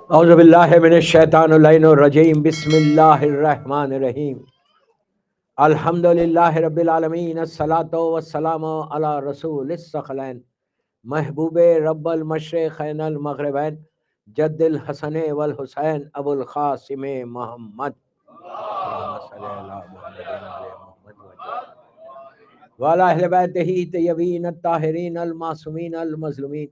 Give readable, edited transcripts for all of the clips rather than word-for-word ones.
اعوذ باللہ من الشیطان اللعین الرجیم بسم اللہ الرحمن الرحیم الحمد للہ رب العالمین الصلاۃ والسلام علی رسول الثقلین محبوب رب المشرقین المغربین جد الحسن والحسین ابو القاسم محمد وعلی اہل بیتہ طیبین الطاہرین المعصومین المظلومین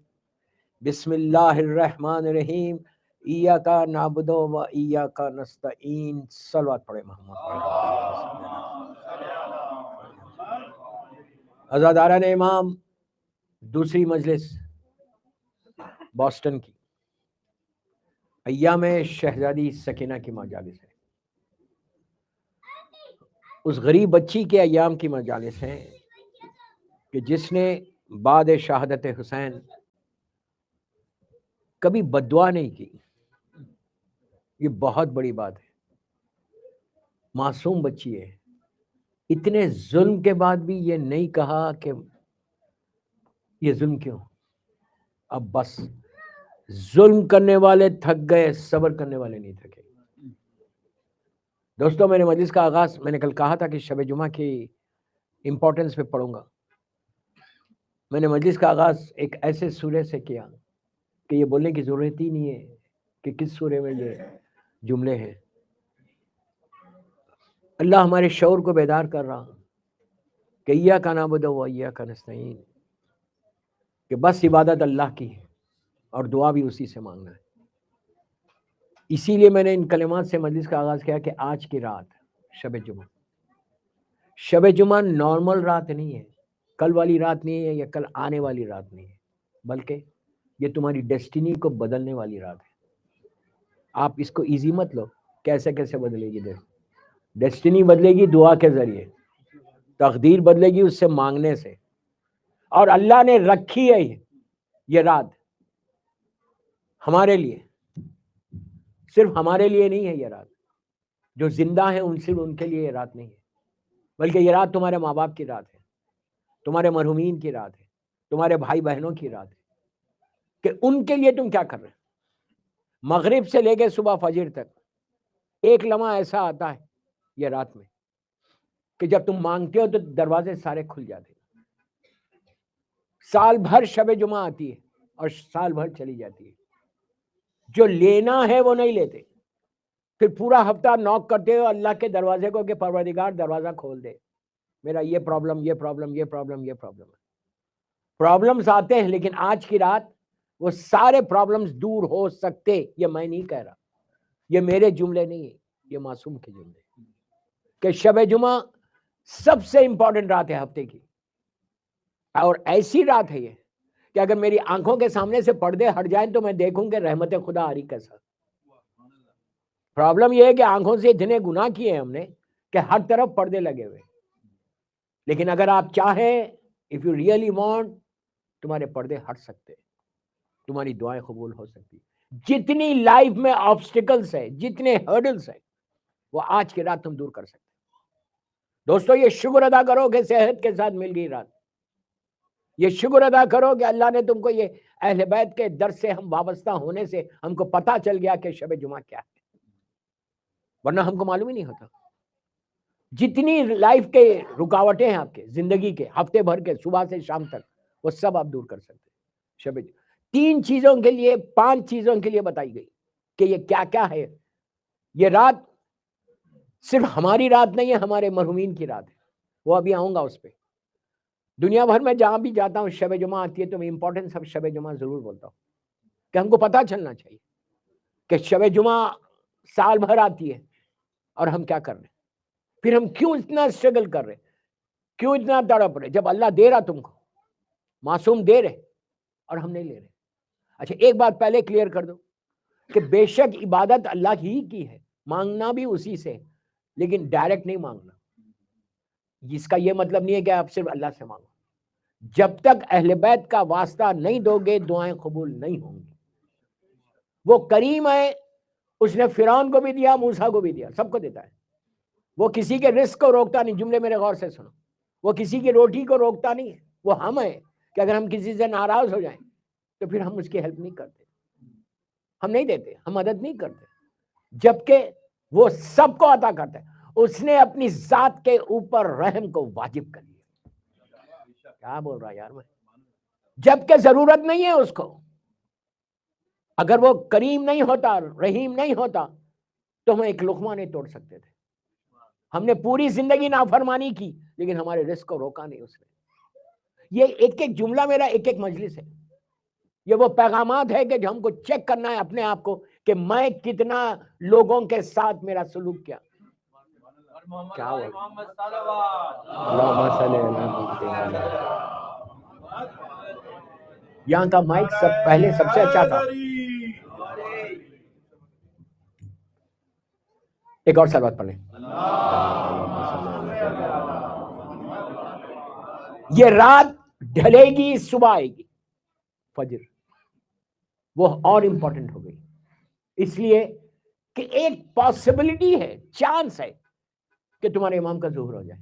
بسم اللہ الرحمن الرحیم ایاک نعبد و ایاک نستعین صلوات پڑھے محمد عزاداران امام دوسری مجلس بoston کی ایام شہزادی سکینہ کی مجالس ہے، اس غریب بچی کے ایام کی مجالس ہیں کہ جس نے بعد شہادت حسین کبھی بددعا نہیں کی۔ یہ بہت بڑی بات ہے، معصوم بچی ہے، اتنے ظلم کے بعد بھی یہ نہیں کہا کہ یہ ظلم کیوں۔ اب بس ظلم کرنے والے تھک گئے، صبر کرنے والے نہیں تھکے۔ دوستوں، میں نے مجلس کا آغاز، میں نے کل کہا تھا کہ شب جمعہ کی امپورٹنس پہ پڑھوں گا۔ میں نے مجلس کا آغاز ایک ایسے سورے سے کیا کہ یہ بولنے کی ضرورت ہی نہیں ہے کہ کس سورے میں یہ جملے ہیں۔ اللہ ہمارے شعور کو بیدار کر رہا کہ ایاک نعبد و ایاک نستعین، کہ بس عبادت اللہ کی ہے اور دعا بھی اسی سے مانگنا ہے۔ اسی لیے میں نے ان کلمات سے مجلس کا آغاز کیا کہ آج کی رات شب جمعہ نارمل رات نہیں ہے، کل والی رات نہیں ہے یا کل آنے والی رات نہیں ہے، بلکہ یہ تمہاری ڈیسٹینی کو بدلنے والی رات ہے۔ آپ اس کو ایزی مت لو، کیسے کیسے بدلے گی ڈیسٹینی بدلے گی دعا کے ذریعے، تقدیر بدلے گی اس سے مانگنے سے، اور اللہ نے رکھی ہے یہ رات ہمارے لیے، صرف ہمارے لیے نہیں ہے۔ یہ رات جو زندہ ہیں صرف ان کے لیے یہ رات نہیں ہے، بلکہ یہ رات تمہارے ماں باپ کی رات ہے، تمہارے مرحومین کی رات ہے، تمہارے بھائی بہنوں کی رات ہے، کہ ان کے لیے تم کیا کر رہے ہیں۔ مغرب سے لے کے صبح فجر تک ایک لمحہ ایسا آتا ہے یہ رات میں کہ جب تم مانگتے ہو تو دروازے سارے کھل جاتے ہیں۔ سال بھر شب جمعہ آتی ہے اور سال بھر چلی جاتی ہے، جو لینا ہے وہ نہیں لیتے، پھر پورا ہفتہ نوک کرتے ہو اللہ کے دروازے کو کہ پروردگار دروازہ کھول دے، میرا یہ پرابلم یہ پرابلم یہ پرابلم یہ پرابلم ہے۔ پرابلمز آتے ہیں، لیکن آج کی رات وہ سارے پرابلمز دور ہو سکتے۔ یہ میں نہیں کہہ رہا، یہ میرے جملے نہیں ہیں، یہ معصوم کے جملے ہیں کہ شب جمعہ سب سے امپورٹنٹ رات ہے ہفتے کی، اور ایسی رات ہے یہ کہ اگر میری آنکھوں کے سامنے سے پردے ہٹ جائیں تو میں دیکھوں کہ رحمت خدا آ رہی کیسا۔ پرابلم یہ ہے کہ آنکھوں سے اتنے گناہ کیے ہم نے کہ ہر طرف پردے لگے ہوئے، لیکن اگر آپ چاہیں، if you really want، تمہارے پردے ہٹ سکتے، تمہاری دعائیں قبول ہو سکتی۔ جتنی لائف میں آبسٹیکلز ہیں، جتنے ہرڈلز ہیں، وہ آج کی رات تم دور کر سکتے۔ دوستو، یہ شکر ادا کرو کہ صحت کے ساتھ مل گئی رات، یہ شکر ادا کرو کہ اللہ نے تم کو یہ اہل بیت کے درس سے ہم وابستہ ہونے سے ہم کو پتہ چل گیا کہ شب جمعہ کیا ہے، ورنہ ہم کو معلوم ہی نہیں ہوتا۔ جتنی لائف کے رکاوٹیں ہیں آپ کے زندگی کے ہفتے بھر کے صبح سے شام تک، وہ سب آپ دور کر سکتے شب جمعہ۔ 3 چیزوں کے لیے، 5 چیزوں کے لیے بتائی گئی کہ یہ کیا کیا ہے۔ یہ رات صرف ہماری رات نہیں ہے، ہمارے مرحومین کی رات ہے، وہ ابھی آؤں گا اس پہ۔ دنیا بھر میں جہاں بھی جاتا ہوں شب جمعہ آتی ہے تو میں امپورٹنس آف شب جمعہ ضرور بولتا ہوں کہ ہم کو پتہ چلنا چاہیے کہ شب جمعہ سال بھر آتی ہے اور ہم کیا کر رہے ہیں، پھر ہم کیوں اتنا اسٹرگل کر رہے، کیوں اتنا تڑپ رہے، جب اللہ دے رہا تم کو، معصوم دے رہے اور ہم نہیں لے رہے۔ اچھا، ایک بات پہلے کلیئر کر دو کہ بے شک عبادت اللہ ہی کی ہے، مانگنا بھی اسی سے، لیکن ڈائریکٹ نہیں مانگنا۔ جس کا یہ مطلب نہیں ہے کہ آپ صرف اللہ سے مانگو، جب تک اہل بیت کا واسطہ نہیں دو گے دعائیں قبول نہیں ہوں گی۔ وہ کریم ہے، اس نے فرعون کو بھی دیا، موسیٰ کو بھی دیا، سب کو دیتا ہے۔ وہ کسی کے رزق کو روکتا نہیں، جملے میرے غور سے سنو، وہ کسی کی روٹی کو روکتا نہیں ہے۔ وہ ہم ہیں کہ اگر ہم کسی سے ناراض ہو جائیں تو پھر ہم اس کی ہیلپ نہیں کرتے۔ ہم نہیں دیتے, ہم مدد نہیں کرتے, جبکہ وہ سب کو عطا کرتا ہے. اس نے اپنی ذات کے اوپر رحم کو واجب کر دیا. کیا بول رہا یار میں, جبکہ ضرورت نہیں ہے اس کو. اگر وہ کریم نہیں ہوتا, رحیم نہیں ہوتا, تو ہم ایک لقمہ نہیں توڑ سکتے تھے. ہم نے پوری زندگی نافرمانی کی, لیکن ہمارے رزق کو روکا نہیں اس نے. یہ ایک ایک جملہ میرا ایک ایک مجلس ہے. یہ وہ پیغامات ہے کہ جو ہم کو چیک کرنا ہے اپنے آپ کو, کہ میں کتنا لوگوں کے ساتھ میرا سلوک کیا. یہاں کا مائک سب پہلے سب سے اچھا تھا. ایک اور سلوات پڑھ لیں. یہ رات ڈھلے گی, صبح آئے گی, فجر وہ اور امپورٹنٹ ہو گئی, اس لیے کہ ایک پاسبلٹی ہے, چانس ہے کہ تمہارے امام کا ظہور ہو جائے.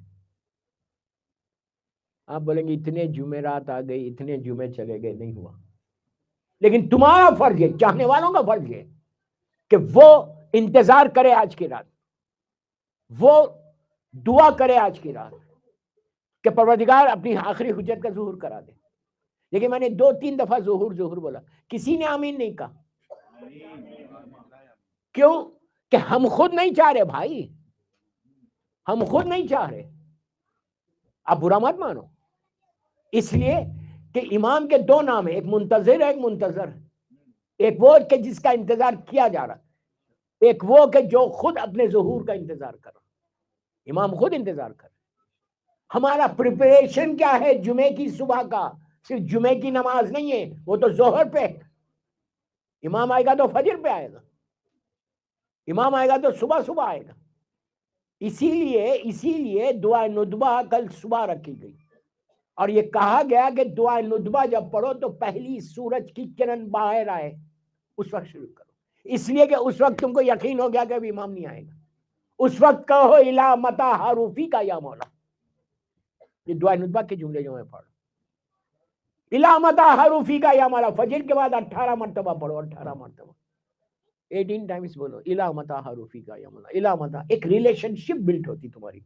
آپ بولیں گے اتنے جمعرات آ گئی, اتنے جمعے چلے گئے, نہیں ہوا. لیکن تمہارا فرض ہے, چاہنے والوں کا فرض ہے کہ وہ انتظار کرے آج کی رات, وہ دعا کرے آج کی رات کہ پروردگار اپنی آخری حجت کا ظہور کرا دے. لیکن میں نے 2-3 دفعہ ظہور بولا, کسی نے آمین نہیں کہا. کیوں؟ کہ ہم خود نہیں چاہ رہے بھائی, ہم خود نہیں چاہ رہے. آپ برا مت مانو, اس لیے کہ امام کے 2 نام ہیں, ایک منتظر ہے, ایک منتظر ہے. ایک وہ کہ جس کا انتظار کیا جا رہا, ایک وہ کہ جو خود اپنے ظہور کا انتظار کر رہا. امام خود انتظار کر رہا. ہمارا پریپریشن کیا ہے جمعے کی صبح کا؟ صرف جمعے کی نماز نہیں ہے, وہ تو ظہر پہ. امام آئے گا تو فجر پہ آئے گا, امام آئے گا تو صبح آئے گا. اسی لیے دعا ندبہ کل صبح رکھی گئی, اور یہ کہا گیا کہ دعا ندبہ جب پڑھو تو پہلی سورج کی کرن باہر آئے اس وقت شروع کرو. اس لیے کہ اس وقت تم کو یقین ہو گیا کہ اب امام نہیں آئے گا. اس وقت کہو الا متا حروفی کا یا مولا. یہ دعا ندبہ کے جملے جو میں پڑھ, الا متا حروفی کا یا مولا. فجر کے بعد 18 مرتبہ پڑھو, 18 مرتبہ, 18 ٹائمز بولو الا متا حروفی کا یا مولا. الا متا, ایک ریلیشن شپ بلڈ ہوتی تمہاری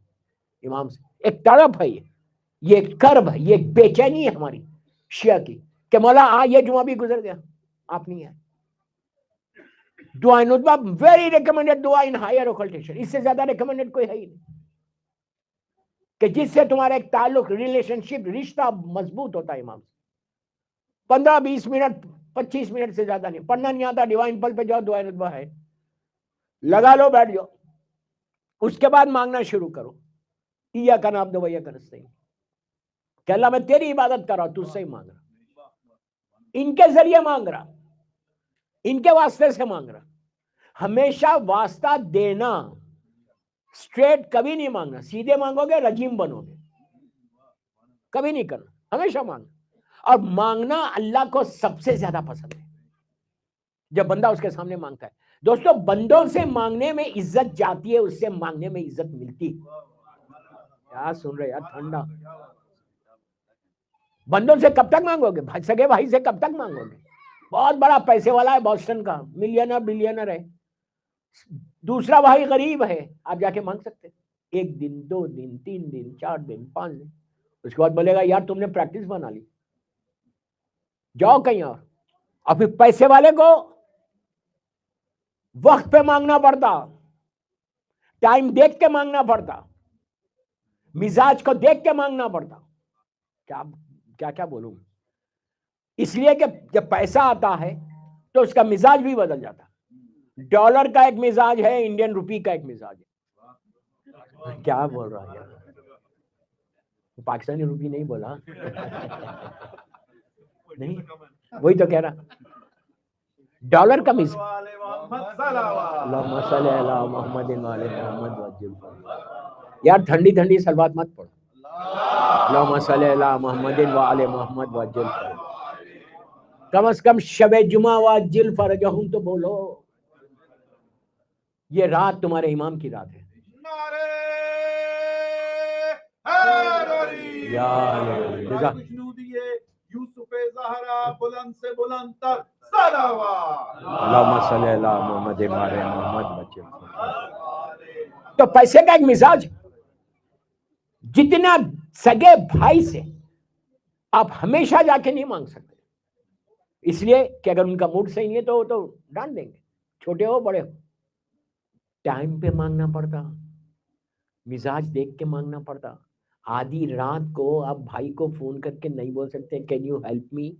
امام سے, ایک تڑپ ہے, یہ کرب ہے, یہ بے چینی ہے ہماری شیعہ کی کہ مولا یہ جمعہ بھی گزر گیا, آپ نہیں آئے. دعا ندبہ ویری ریکمینڈڈ دعا ان ہائر اوکلٹیشن. اس سے زیادہ ریکمینڈڈ کوئی ہے ہی نہیں کہ جس سے تمہارا ایک تعلق, ریلیشن شپ, رشتہ مضبوط ہوتا ہے امام سے. 15-20 منٹ 25 منٹ سے زیادہ نہیں. پڑھنا نہیں آتا, ڈیوائن پل پہ جاؤ, دعا ندبہ ہے, لگا لو, بیٹھ جاؤ. اس کے بعد مانگنا شروع کرو, ایاک نعبد و ایاک نستعین, کہ اللہ میں تیری عبادت کر رہا ہوں, تجھ سے ہی مانگ رہا, ان کے ذریعے مانگ رہا, ان کے واسطے سے مانگ رہا. ہمیشہ واسطہ دینا, سٹریٹ کبھی نہیں مانگنا. سیدھے مانگو گے رجیم بنو گے, کبھی نہیں کرنا, ہمیشہ مانگنا. اور مانگنا اللہ کو سب سے زیادہ پسند ہے جب بندہ اس کے سامنے مانگتا ہے. دوستو بندوں سے مانگنے میں عزت جاتی ہے, اس سے مانگنے میں عزت ملتی. کیا سن رہے یار, ٹھنڈا. بندوں سے کب تک مانگو گے؟ سگے بھائی سے کب تک مانگو گے؟ بہت بڑا پیسے والا ہے بوسٹن کا, ملینر بلینر ہے, دوسرا بھائی غریب ہے, آپ جا کے مانگ سکتے. 1 دن 2 دن 3 دن 4 دن 5 دن, اس کے بعد بولے گا یار تم نے پریکٹس بنا لی, جاؤ کہیں اور. اور پھر پیسے والے کو وقت پہ مانگنا پڑتا, ٹائم دیکھ کے مانگنا پڑتا, مزاج کو دیکھ کے مانگنا پڑتا. کیا بولوں, اس لیے کہ جب پیسہ آتا ہے تو اس کا مزاج بھی بدل جاتا. ڈالر کا ایک مزاج ہے, انڈین روپی کا ایک مزاج ہے. کیا بول رہا ہے یار, پاکستانی روپی نہیں بولا, نہیں وہی تو کہہ رہا, ڈالر کا مزاج. اللہم صلی علی محمد وعلی محمد وسلم. یار ٹھنڈی ٹھنڈی صلوات مت پڑھو. اللہم صلی علی محمد وعلی محمد وسلم. کم از کم شب جمعہ وعجل فرجہم تو بولو. یہ رات تمہارے امام کی رات ہے. یوسف زہرا بلند سے بلند تر اللہم صلی اللہ محمد مارے محمد بچے. تو پیسے کا ایک مزاج، جتنا سگے بھائی سے آپ ہمیشہ جا کے نہیں مانگ سکتے، اس لیے کہ اگر ان کا موڈ صحیح نہیں ہے تو وہ تو ڈانٹ دیں گے، چھوٹے ہو بڑے ہو. ٹائم پہ مانگنا پڑتا، مزاج دیکھ کے مانگنا پڑتا. آدھی رات کو آپ بھائی کو فون کر کے نہیں بول سکتے کین یو ہیلپ می،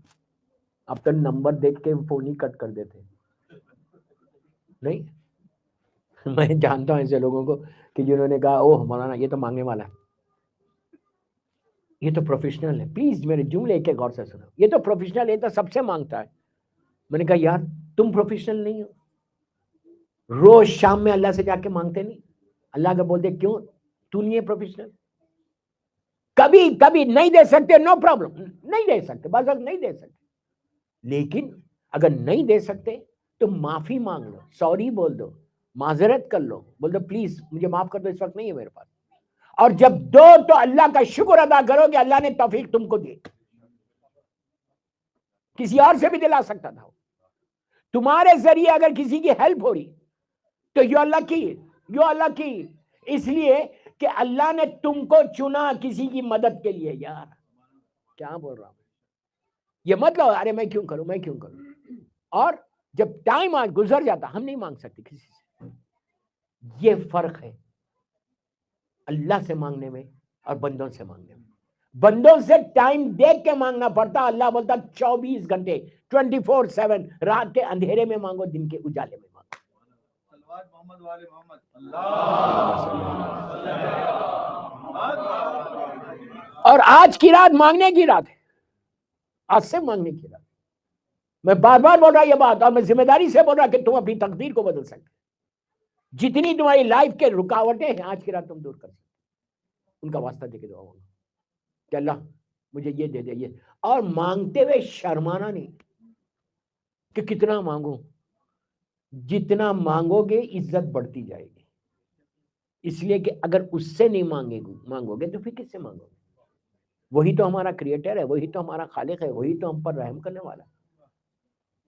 اب تو نمبر دیکھ کے فون ہی کٹ کر دیتے. نہیں، میں جانتا ہوں ایسے لوگوں کو کہ جنہوں نے کہا اوہ مولانا یہ تو مانگنے والا ہے، یہ تو پروفیشنل ہے. پلیز میرے جملے ایک غور سے سنو، یہ تو پروفیشنل ہے، تو سب سے مانگتا ہے. میں نے کہا یار تم پروفیشنل نہیں ہو، روز شام میں اللہ سے جا کے مانگتے نہیں؟ اللہ کا بولتے کیوں تو نہیں ہے پروفیشنل؟ کبھی کبھی نہیں دے سکتے، نو پرابلم، نہیں دے سکتے، بعض وقت نہیں دے سکتے، لیکن اگر نہیں دے سکتے تو معافی مانگ لو، سوری بول دو، معذرت کر لو، بول دو پلیز مجھے معاف کر دو، اس وقت نہیں ہے میرے پاس. اور جب دو تو اللہ کا شکر ادا کرو کہ اللہ نے توفیق تم کو دی. کسی اور سے بھی دلا سکتا تھا، تمہارے ذریعے اگر کسی کی ہیلپ ہو رہی تو یو اللہ کی، اس لیے کہ اللہ نے تم کو چنا کسی کی مدد کے لیے. یار کیا بول رہا ہوں، یہ مت لو ارے میں کیوں کروں. اور جب ٹائم آج گزر جاتا ہم نہیں مانگ سکتے کسی سے. یہ فرق ہے اللہ سے مانگنے میں اور بندوں سے مانگنے میں. بندوں سے ٹائم دیکھ کے مانگنا پڑتا، اللہ بولتا 24 گھنٹے 24/7 رات کے اندھیرے میں مانگو، دن کے اجالے میں مانگو. اور آج کی رات مانگنے کی رات ہے، آج سے مانگنے کی رات. میں بار بار بول رہا یہ بات، اور میں ذمہ داری سے بول رہا کہ تم اپنی تقدیر کو بدل سکتے. جتنی تمہاری لائف کے رکاوٹیں ہیں آج کی رات تم دور کر سکتے. ان کا واسطہ دے کے دعا ہوگا کہ اللہ مجھے یہ دے دے یہ. اور مانگتے ہوئے شرمانا نہیں کہ کتنا مانگوں، جتنا مانگو گے عزت بڑھتی جائے گی. اس لیے کہ اگر اس سے نہیں مانگو گے تو پھر کس سے مانگو گے؟ وہی تو ہمارا کریٹر ہے، وہی تو ہمارا خالق ہے، وہی تو ہم پر رحم کرنے والا ہے.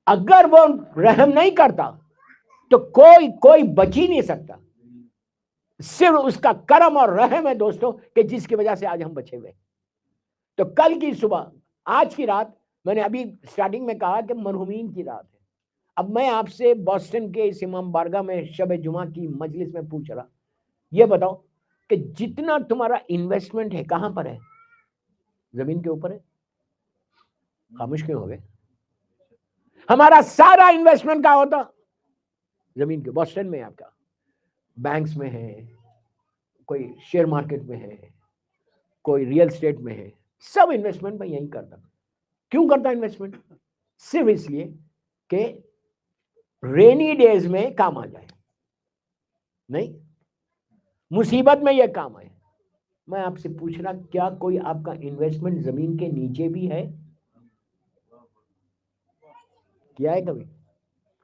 اگر وہ رحم نہیں کرتا تو کوئی بچ ہی نہیں سکتا. صرف اس کا کرم اور رحم ہے دوستوں کہ جس کی وجہ سے آج ہم بچے ہوئے. تو کل کی صبح، آج کی رات، میں نے ابھی سٹارٹنگ میں کہا کہ مرحومین کی رات ہے. اب میں آپ سے بوسٹن کے اس امام بارگاہ میں شب جمعہ کی مجلس میں پوچھ رہا، یہ بتاؤ کہ جتنا تمہارا انویسٹمنٹ ہے کہاں پر ہے؟ زمین کے اوپر ہے؟ خاموش کیوں ہو گئے؟ ہمارا سارا انویسٹمنٹ کہاں ہوتا؟ زمین کے. بوسٹن میں آپ کا بینکس میں ہے، کوئی شیئر مارکیٹ میں ہے، کوئی ریئل اسٹیٹ میں ہے، سب انویسٹمنٹ میں یہی کرتا. کیوں کرتا انویسٹمنٹ؟ صرف اس لیے کہ رینی ڈیز میں کام آ جائے، نہیں مصیبت میں یہ کام آئے. میں آپ سے پوچھ رہا کیا کوئی آپ کا انویسٹمنٹ زمین کے نیچے بھی ہے؟ کیا ہے کبھی؟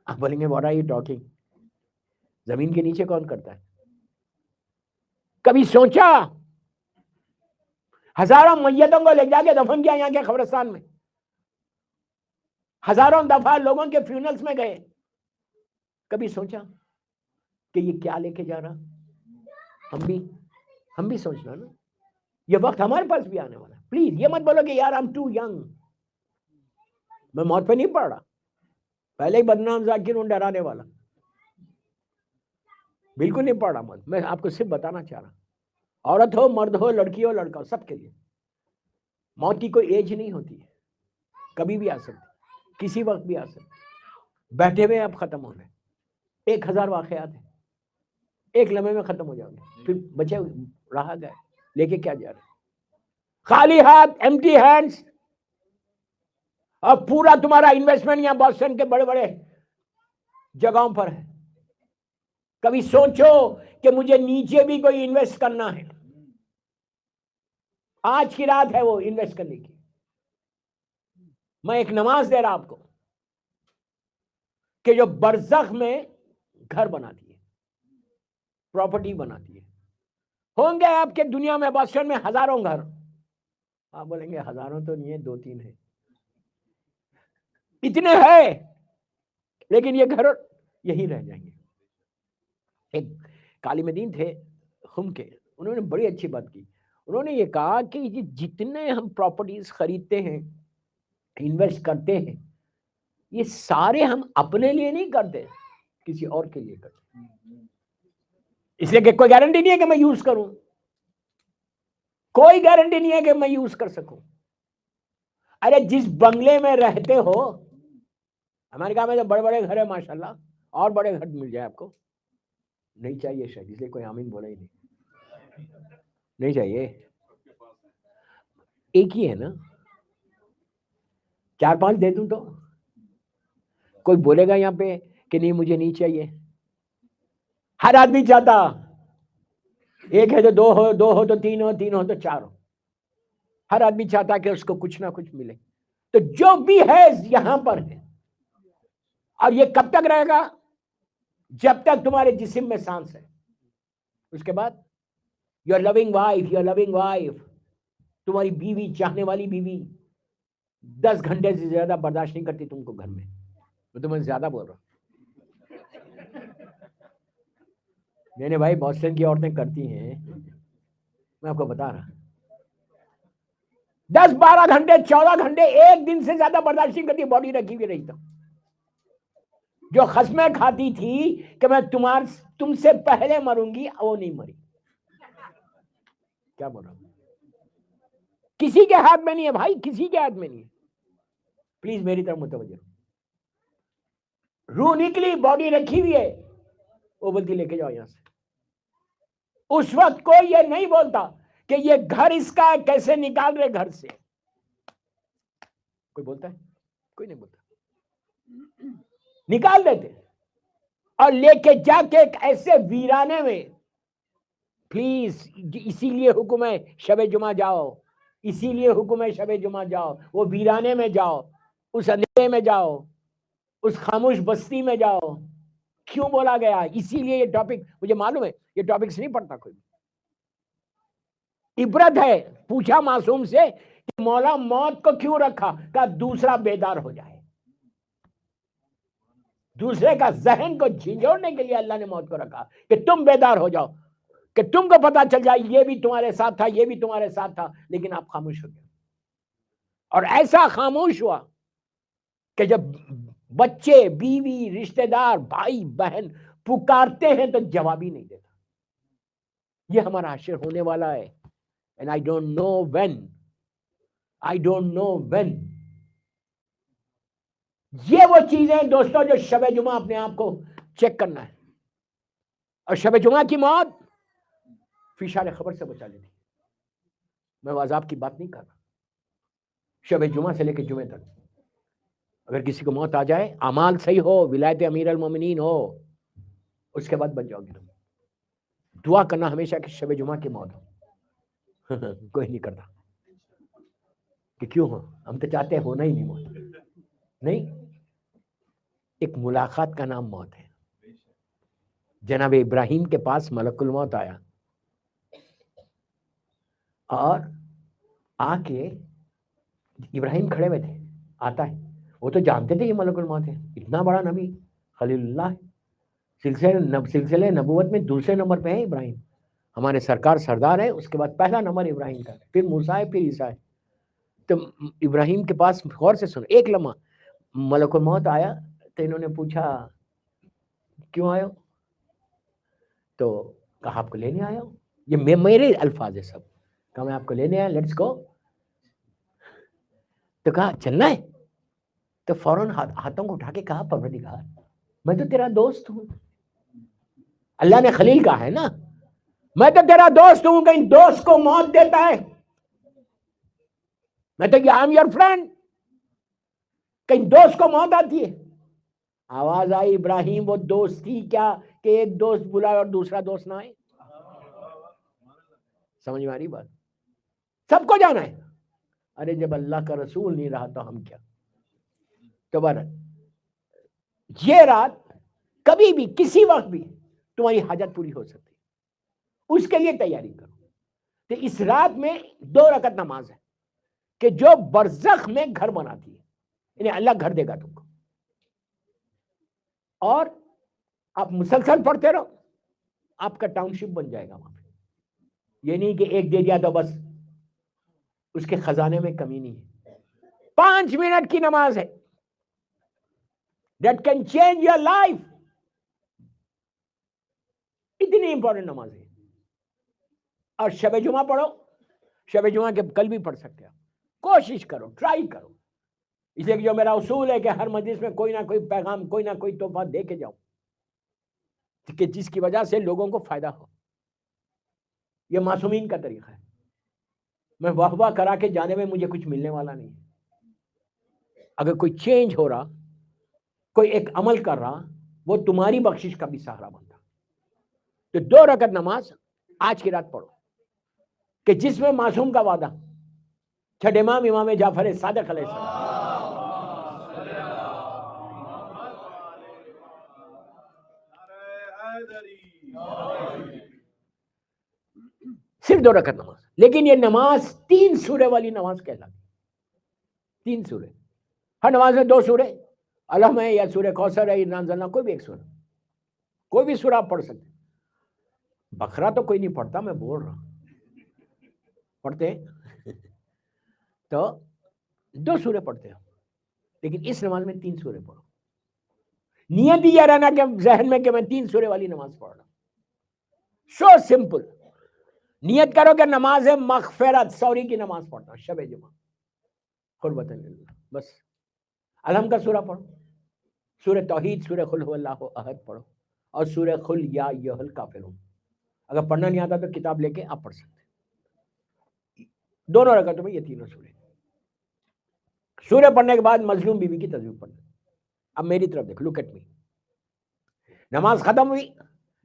آپ بولیں گے واٹ آر یو ٹاکنگ، زمین کے نیچے کون کرتا ہے؟ کبھی سوچا؟ ہزاروں میتوں کو لے جا کے دفن کیا یہاں کے قبرستان میں، ہزاروں دفعہ لوگوں کے فیونلز میں گئے. کبھی سوچا کہ یہ کیا لے کے جا رہا؟ ہم بھی سوچنا نا، یہ وقت ہمارے پاس بھی آنے والا. پلیز یہ مت بولو کہ یار I'm too young، میں موت پہ نہیں پڑ رہا، پہلے ہی بدنام ذاکر ہوں ڈرانے والا، بالکل نہیں پڑ رہا موت. میں آپ کو صرف بتانا چاہ رہا، عورت ہو مرد ہو لڑکی ہو لڑکا ہو، سب کے لیے موت کی کوئی ایج نہیں ہوتی ہے، کبھی بھی آ سکتی، کسی وقت بھی آ سکتی. بیٹھے ہوئے آپ ختم ہو گئے، 1000 واقعات ہیں، ایک لمحے میں ختم ہو جاؤ گے، پھر بچے رہا گئے لے کے کیا جا رہے؟ خالی ہاتھ، ایمٹی ہینڈز. اور پورا تمہارا انویسٹمنٹ یہاں بوسٹن کے بڑے بڑے جگہوں پر ہے. کبھی سوچو کہ مجھے نیچے بھی کوئی انویسٹ کرنا ہے. آج کی رات ہے وہ انویسٹ کرنے کی. میں ایک نماز دے رہا آپ کو کہ جو برزخ میں گھر بناتی ہے، پراپرٹی بناتی ہے. ہوں گے آپ کے دنیا میں بوسٹن میں ہزاروں گھر. آپ بولیں گے ہزاروں تو نہیں ہے، 2-3 ہیں. اتنے ہیں لیکن یہ گھر یہی رہ جائیں گے. ایک کالم دین تھے خم کے, انہوں نے بڑی اچھی بات کی. انہوں نے یہ کہا کہ یہ جتنے ہم پراپرٹیز خریدتے ہیں, انویسٹ کرتے ہیں, یہ سارے ہم اپنے لیے نہیں کرتے, کسی اور کے لیے کرتے. اس لیے کہ کوئی گارنٹی نہیں ہے کہ میں یوز کروں, کوئی گارنٹی نہیں ہے کہ میں یوز کر سکوں. ارے جس بنگلے میں رہتے ہو, امریکہ میں جو بڑے بڑے گھر ہیں ماشاءاللہ, اور بڑے گھر مل جائے آپ کو, نہیں چاہیے شاید, اس لیے کوئی آمین بولا ہی نہیں چاہیے. ایک ہی ہے نا, 4-5 دے دوں تو کوئی بولے گا یہاں پہ کہ نہیں مجھے نہیں چاہیے؟ ہر آدمی چاہتا, ایک ہے تو 2 ہو, 2 ہو تو 3 ہو, 3 ہو تو 4 ہو. ہر آدمی چاہتا کہ اس کو کچھ نہ کچھ ملے. تو جو بھی ہے یہاں پر ہے, اور یہ کب تک رہے گا؟ جب تک تمہارے جسم میں سانس ہے. اس کے بعد یور لونگ وائف, تمہاری بیوی, چاہنے والی بیوی 10 گھنٹے سے زیادہ برداشت نہیں کرتی تم کو گھر میں. میں تمہیں زیادہ بول رہا ہوں. نہیں بھائی, بوسٹن کی عورتیں کرتی ہیں, میں آپ کو بتا رہا. 10-12 گھنٹے, 14 گھنٹے, ایک دن سے زیادہ برداشت نہیں کرتی, باڈی رکھی ہوئی رہی. تو جو قسمیں کھاتی تھی کہ میں تم سے پہلے مروں گی, وہ نہیں مری. کیا بول رہا ہوں؟ کسی کے ہاتھ میں نہیں ہے بھائی, کسی کے ہاتھ میں نہیں ہے. پلیز میری طرف متوجہ. روح نکلی, باڈی رکھی ہوئی ہے, وہ بولتی لے کے جاؤ یہاں سے. اس وقت کوئی یہ نہیں بولتا کہ یہ گھر اس کا ہے, کیسے نکال رہے گھر سے. کوئی بولتا ہے؟ کوئی نہیں بولتا. نکال دیتے اور لے کے جا کے ایک ایسے ویرانے میں. پلیز, اسی لیے حکم ہے شب جمعہ جاؤ, اسی لیے حکم ہے شب جمعہ جاؤ, وہ ویرانے میں جاؤ, اس اندھیرے میں جاؤ, اس خاموش بستی میں جاؤ. کیوں بولا گیا؟ اسی لیے یہ ٹاپک, مجھے معلوم ہے یہ ٹاپکس نہیں پڑھتا کوئی. عبرت ہے. پوچھا معصوم سے کہ مولا موت کو کیوں رکھا؟ کہ دوسرا بیدار ہو جائے. دوسرے کا ذہن کو جھنجھوڑنے کے لیے اللہ نے موت کو رکھا کہ تم بیدار ہو جاؤ, کہ تم کو پتا چل جائے یہ بھی تمہارے ساتھ تھا, یہ بھی تمہارے ساتھ تھا, لیکن آپ خاموش ہو گئے. اور ایسا خاموش ہوا کہ جب بچے, بیوی, رشتہ دار, بھائی بہن پکارتے ہیں تو جواب ہی نہیں دیتا. یہ ہمارا حشر ہونے والا ہے. And I don't know when. یہ وہ چیزیں دوستوں جو شب جمعہ اپنے آپ کو چیک کرنا ہے. اور شب جمعہ کی موت فشار خبر سے بچا لیتی. میں عذاب کی بات نہیں کر رہا. شب جمعہ سے لے کے جمعے تک اگر کسی کو موت آ جائے, اعمال صحیح ہو, ولایت امیر المومنین ہو, اس کے بعد بچ جاؤ گے. تم دعا کرنا ہمیشہ کہ شب جمعہ کی موت ہو. کوئی نہیں کرتا کہ کیوں ہو, ہم تو چاہتے ہیں ہونا ہی نہیں موت. نہیں, ایک ملاقات کا نام موت ہے. جناب ابراہیم کے پاس ملک الموت آیا اور آ کے ابراہیم کھڑے ہوئے تھے, آتا ہے. وہ تو جانتے تھے یہ ملک الموت ہے, اتنا بڑا نبی خلیل اللہ. سلسلے نبوت میں دوسرے نمبر پہ ہے ابراہیم. ہمارے سرکار سردار ہے, اس کے بعد پہلا نمبر ابراہیم کا, پھر موسیٰ ہے, پھر عیسیٰ ہے. تو ابراہیم کے پاس غور سے سنو, ایک لمحہ ملک الموت آیا تو انہوں نے پوچھا کیوں آئے ہو؟ تو کہا آپ کو لینے آیا ہوں. یہ میرے الفاظ ہے سب. کہا میں آپ کو لینے آیا, لیٹس گو. تو کہا چلنا ہے؟ تو فوراً ہاتھوں کو اٹھا کے کہا پروردگار میں تو تیرا دوست ہوں. اللہ نے خلیل کہا ہے نا, میں تو تیرا دوست ہوں, کہیں دوست کو موت دیتا ہے؟ میں تو آئی ایم یور فرینڈ, کہیں دوست کو موت آتی ہے؟ آواز آئی ابراہیم وہ دوست تھی کیا کہ ایک دوست بلائے اور دوسرا دوست نہ آئے؟ سمجھ میں آ رہی بات؟ سب کو جانا ہے. ارے جب اللہ کا رسول نہیں رہا تو ہم کیا. تو یہ رات کبھی بھی کسی وقت بھی تمہاری حاجت پوری ہو سکتی, اس کے لیے تیاری کرو. تو اس رات میں 2 رکعت نماز ہے کہ جو برزخ میں گھر بناتی ہے, یعنی اللہ گھر دے گا تم کو. اور آپ مسلسل پڑھتے رہو، آپ کا ٹاؤن شپ بن جائے گا وہاں پہ۔ یہ نہیں کہ ایک دے دیا تو بس، اس کے خزانے میں کمی نہیں ہے۔ 5 منٹ کی نماز ہے that can change your life۔ اتنی امپورٹنٹ نماز ہے۔ اور شب جمعہ پڑھو، شب جمعہ کے کل بھی پڑھ سکتے ہیں، کوشش کرو، ٹرائی کرو۔ اس لیے کہ جو میرا اصول ہے کہ ہر مجلس میں کوئی نہ کوئی پیغام، کوئی نہ کوئی تحفہ دے کے جاؤں کہ جس کی وجہ سے لوگوں کو فائدہ ہو۔ یہ معصومین کا طریقہ ہے۔ میں واہ واہ کرا کے جانے میں مجھے کچھ ملنے والا نہیں ہے۔ اگر کوئی چینج ہو رہا، کوئی ایک عمل کر رہا، وہ تمہاری بخشش کا بھی سہارا بنتا۔ تو 2 رکعت نماز آج کی رات پڑھو کہ جس میں معصوم کا وعدہ، چھٹے امام جعفر صادق علیہ السلام، صرف 2 رکعت نماز۔ لیکن یہ نماز 3 سورے والی نماز کہلاتی، 3 سورے۔ ہر نماز میں 2 سورے، الحم ہے یا سورہ کوثر ہے، انا انزلنا، کوئی بھی ایک سورہ، کوئی بھی سورہ آپ پڑھ سکتے۔ بقرہ تو کوئی نہیں پڑھتا، میں بول رہا ہوں، پڑھتے ہیں تو 2 سورے پڑھتے ہیں، لیکن اس نماز میں 3 سورے پڑھو۔ نیت یہ رہنا کہ ذہن میں کہ میں 3 سورے والی نماز پڑھ رہا ہوں۔ So simple. نیت کرو کہ نماز مغفرت، سوری کی نماز پڑھتا ہوں شب جمعہ، قربۃ للہ، بس۔ الحم کا سورہ پڑھو، سورہ توحید، سورہ قل هو اللہ احد پڑھو، اور سورہ قل یا ایھا الکافرون۔ اگر پڑھنا نہیں آتا تو کتاب لے کے آپ پڑھ سکتے ہیں۔ 2 رکعتوں میں یہ 3 سورے۔ سورہ پڑھنے کے بعد مظلوم بیوی کی تسبیح پڑھنا۔ اب میری طرف دیکھ، لک ایٹ می۔ نماز ختم ہوئی،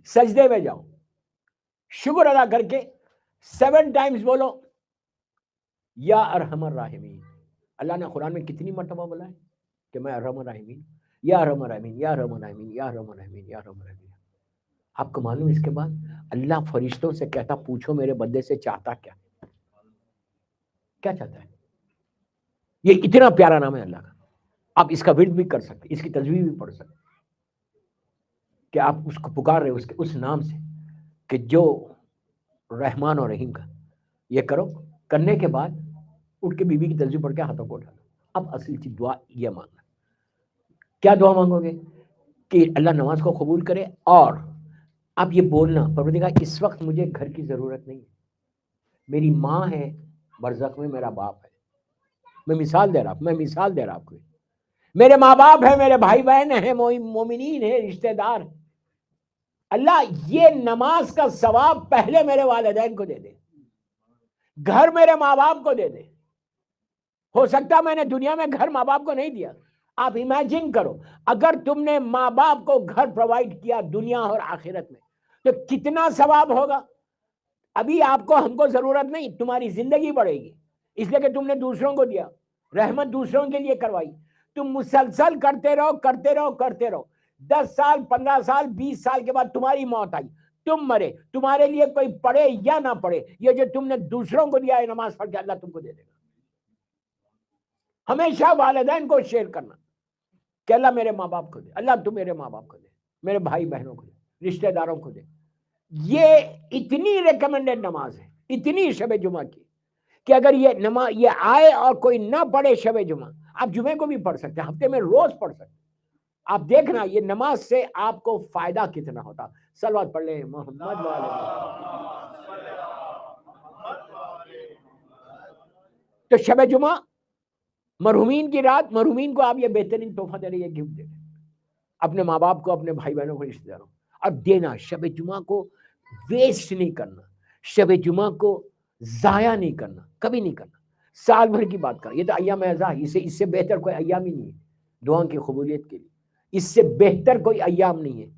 سجدے میں جاؤ، شکر ادا کر کے 7 ٹائمز بولو یا ارحم الراحمین۔ اللہ نے قرآن میں کتنی مرتبہ بولا ہے کہ میں ارحم الراحمین، یا ارحم الراحمین، یا ارحم الراحمین، یا ارحم الراحمین، یا ارحم الراحمین۔ آپ کو معلوم ہے اس کے بعد اللہ فرشتوں سے کہتا، پوچھو میرے بندے سے چاہتا کیا چاہتا ہے۔ یہ اتنا پیارا نام ہے اللہ کا۔ آپ اس کا ورد بھی کر سکتے، اس کی تسبیح بھی پڑھ سکتے کہ آپ اس کو پکار رہے اس نام سے کہ جو رحمان اور رحیم کا۔ یہ کرو، کرنے کے بعد اٹھ کے بیوی کی تسبیح پڑھ کے ہاتھوں کو اٹھا دو۔ اب اصل چیز دعا یہ مانگنا۔ کیا دعا مانگو گے؟ کہ اللہ نماز کو قبول کرے، اور آپ یہ بولنا، پروردگار اس وقت مجھے گھر کی ضرورت نہیں ہے، میری ماں ہے برزخ میں، میرا باپ ہے، میں مثال دے رہا آپ کو، میرے ماں باپ ہیں، میرے بھائی بہن ہیں، مومنین ہیں، رشتہ دار ہیں۔ اللہ یہ نماز کا ثواب پہلے میرے والدین کو دے دے، گھر میرے ماں باپ کو دے دے۔ ہو سکتا میں نے دنیا میں گھر ماں باپ کو نہیں دیا۔ آپ امیجن کرو، اگر تم نے ماں باپ کو گھر پرووائڈ کیا دنیا اور آخرت میں، تو کتنا ثواب ہوگا۔ ابھی آپ کو، ہم کو ضرورت نہیں، تمہاری زندگی بڑھے گی، اس لیے کہ تم نے دوسروں کو دیا، رحمت دوسروں کے لیے کروائی۔ تم مسلسل کرتے رہو، 10 سال، 15 سال، 20 سال کے بعد تمہاری موت آئی، تم مرے، تمہارے لیے کوئی پڑھے یا نہ پڑھے، یہ جو تم نے دوسروں کو دیا ہے نماز پڑھ کے، اللہ تم کو دے دے گا۔ ہمیشہ والدین کو شیئر کرنا کہ اللہ میرے ماں باپ کو دے، اللہ تم میرے ماں باپ کو دے، میرے بھائی بہنوں کو دے، رشتہ داروں کو دے۔ یہ اتنی ریکمنڈڈ نماز ہے، اتنی شب جمعہ کی، کہ اگر یہ نماز یہ آئے اور کوئی نہ پڑھے شب جمعہ، آپ جمعے کو بھی پڑھ سکتے ہیں، ہفتے میں روز پڑھ سکتے ہیں۔ آپ دیکھنا یہ نماز سے آپ کو فائدہ کتنا ہوتا۔ صلوات پڑھ لیں محمد والے۔ تو شب جمعہ، مرحومین کی رات، مرحومین کو آپ یہ بہترین تحفہ دے رہے، یہ گفٹ دے رہے، اپنے ماں باپ کو، اپنے بھائی بہنوں کو، رشتہ داروں۔ اب دینا، شب جمعہ کو ویسٹ نہیں کرنا، شب جمعہ کو ضائع نہیں کرنا، کبھی نہیں کرنا۔ سال بھر کی بات کر، یہ تو ایام اعزاء، اس سے بہتر کوئی ایام ہی نہیں ہے دعاؤں کی قبولیت کے لیے۔ اس سے بہتر کوئی ایام نہیں ہے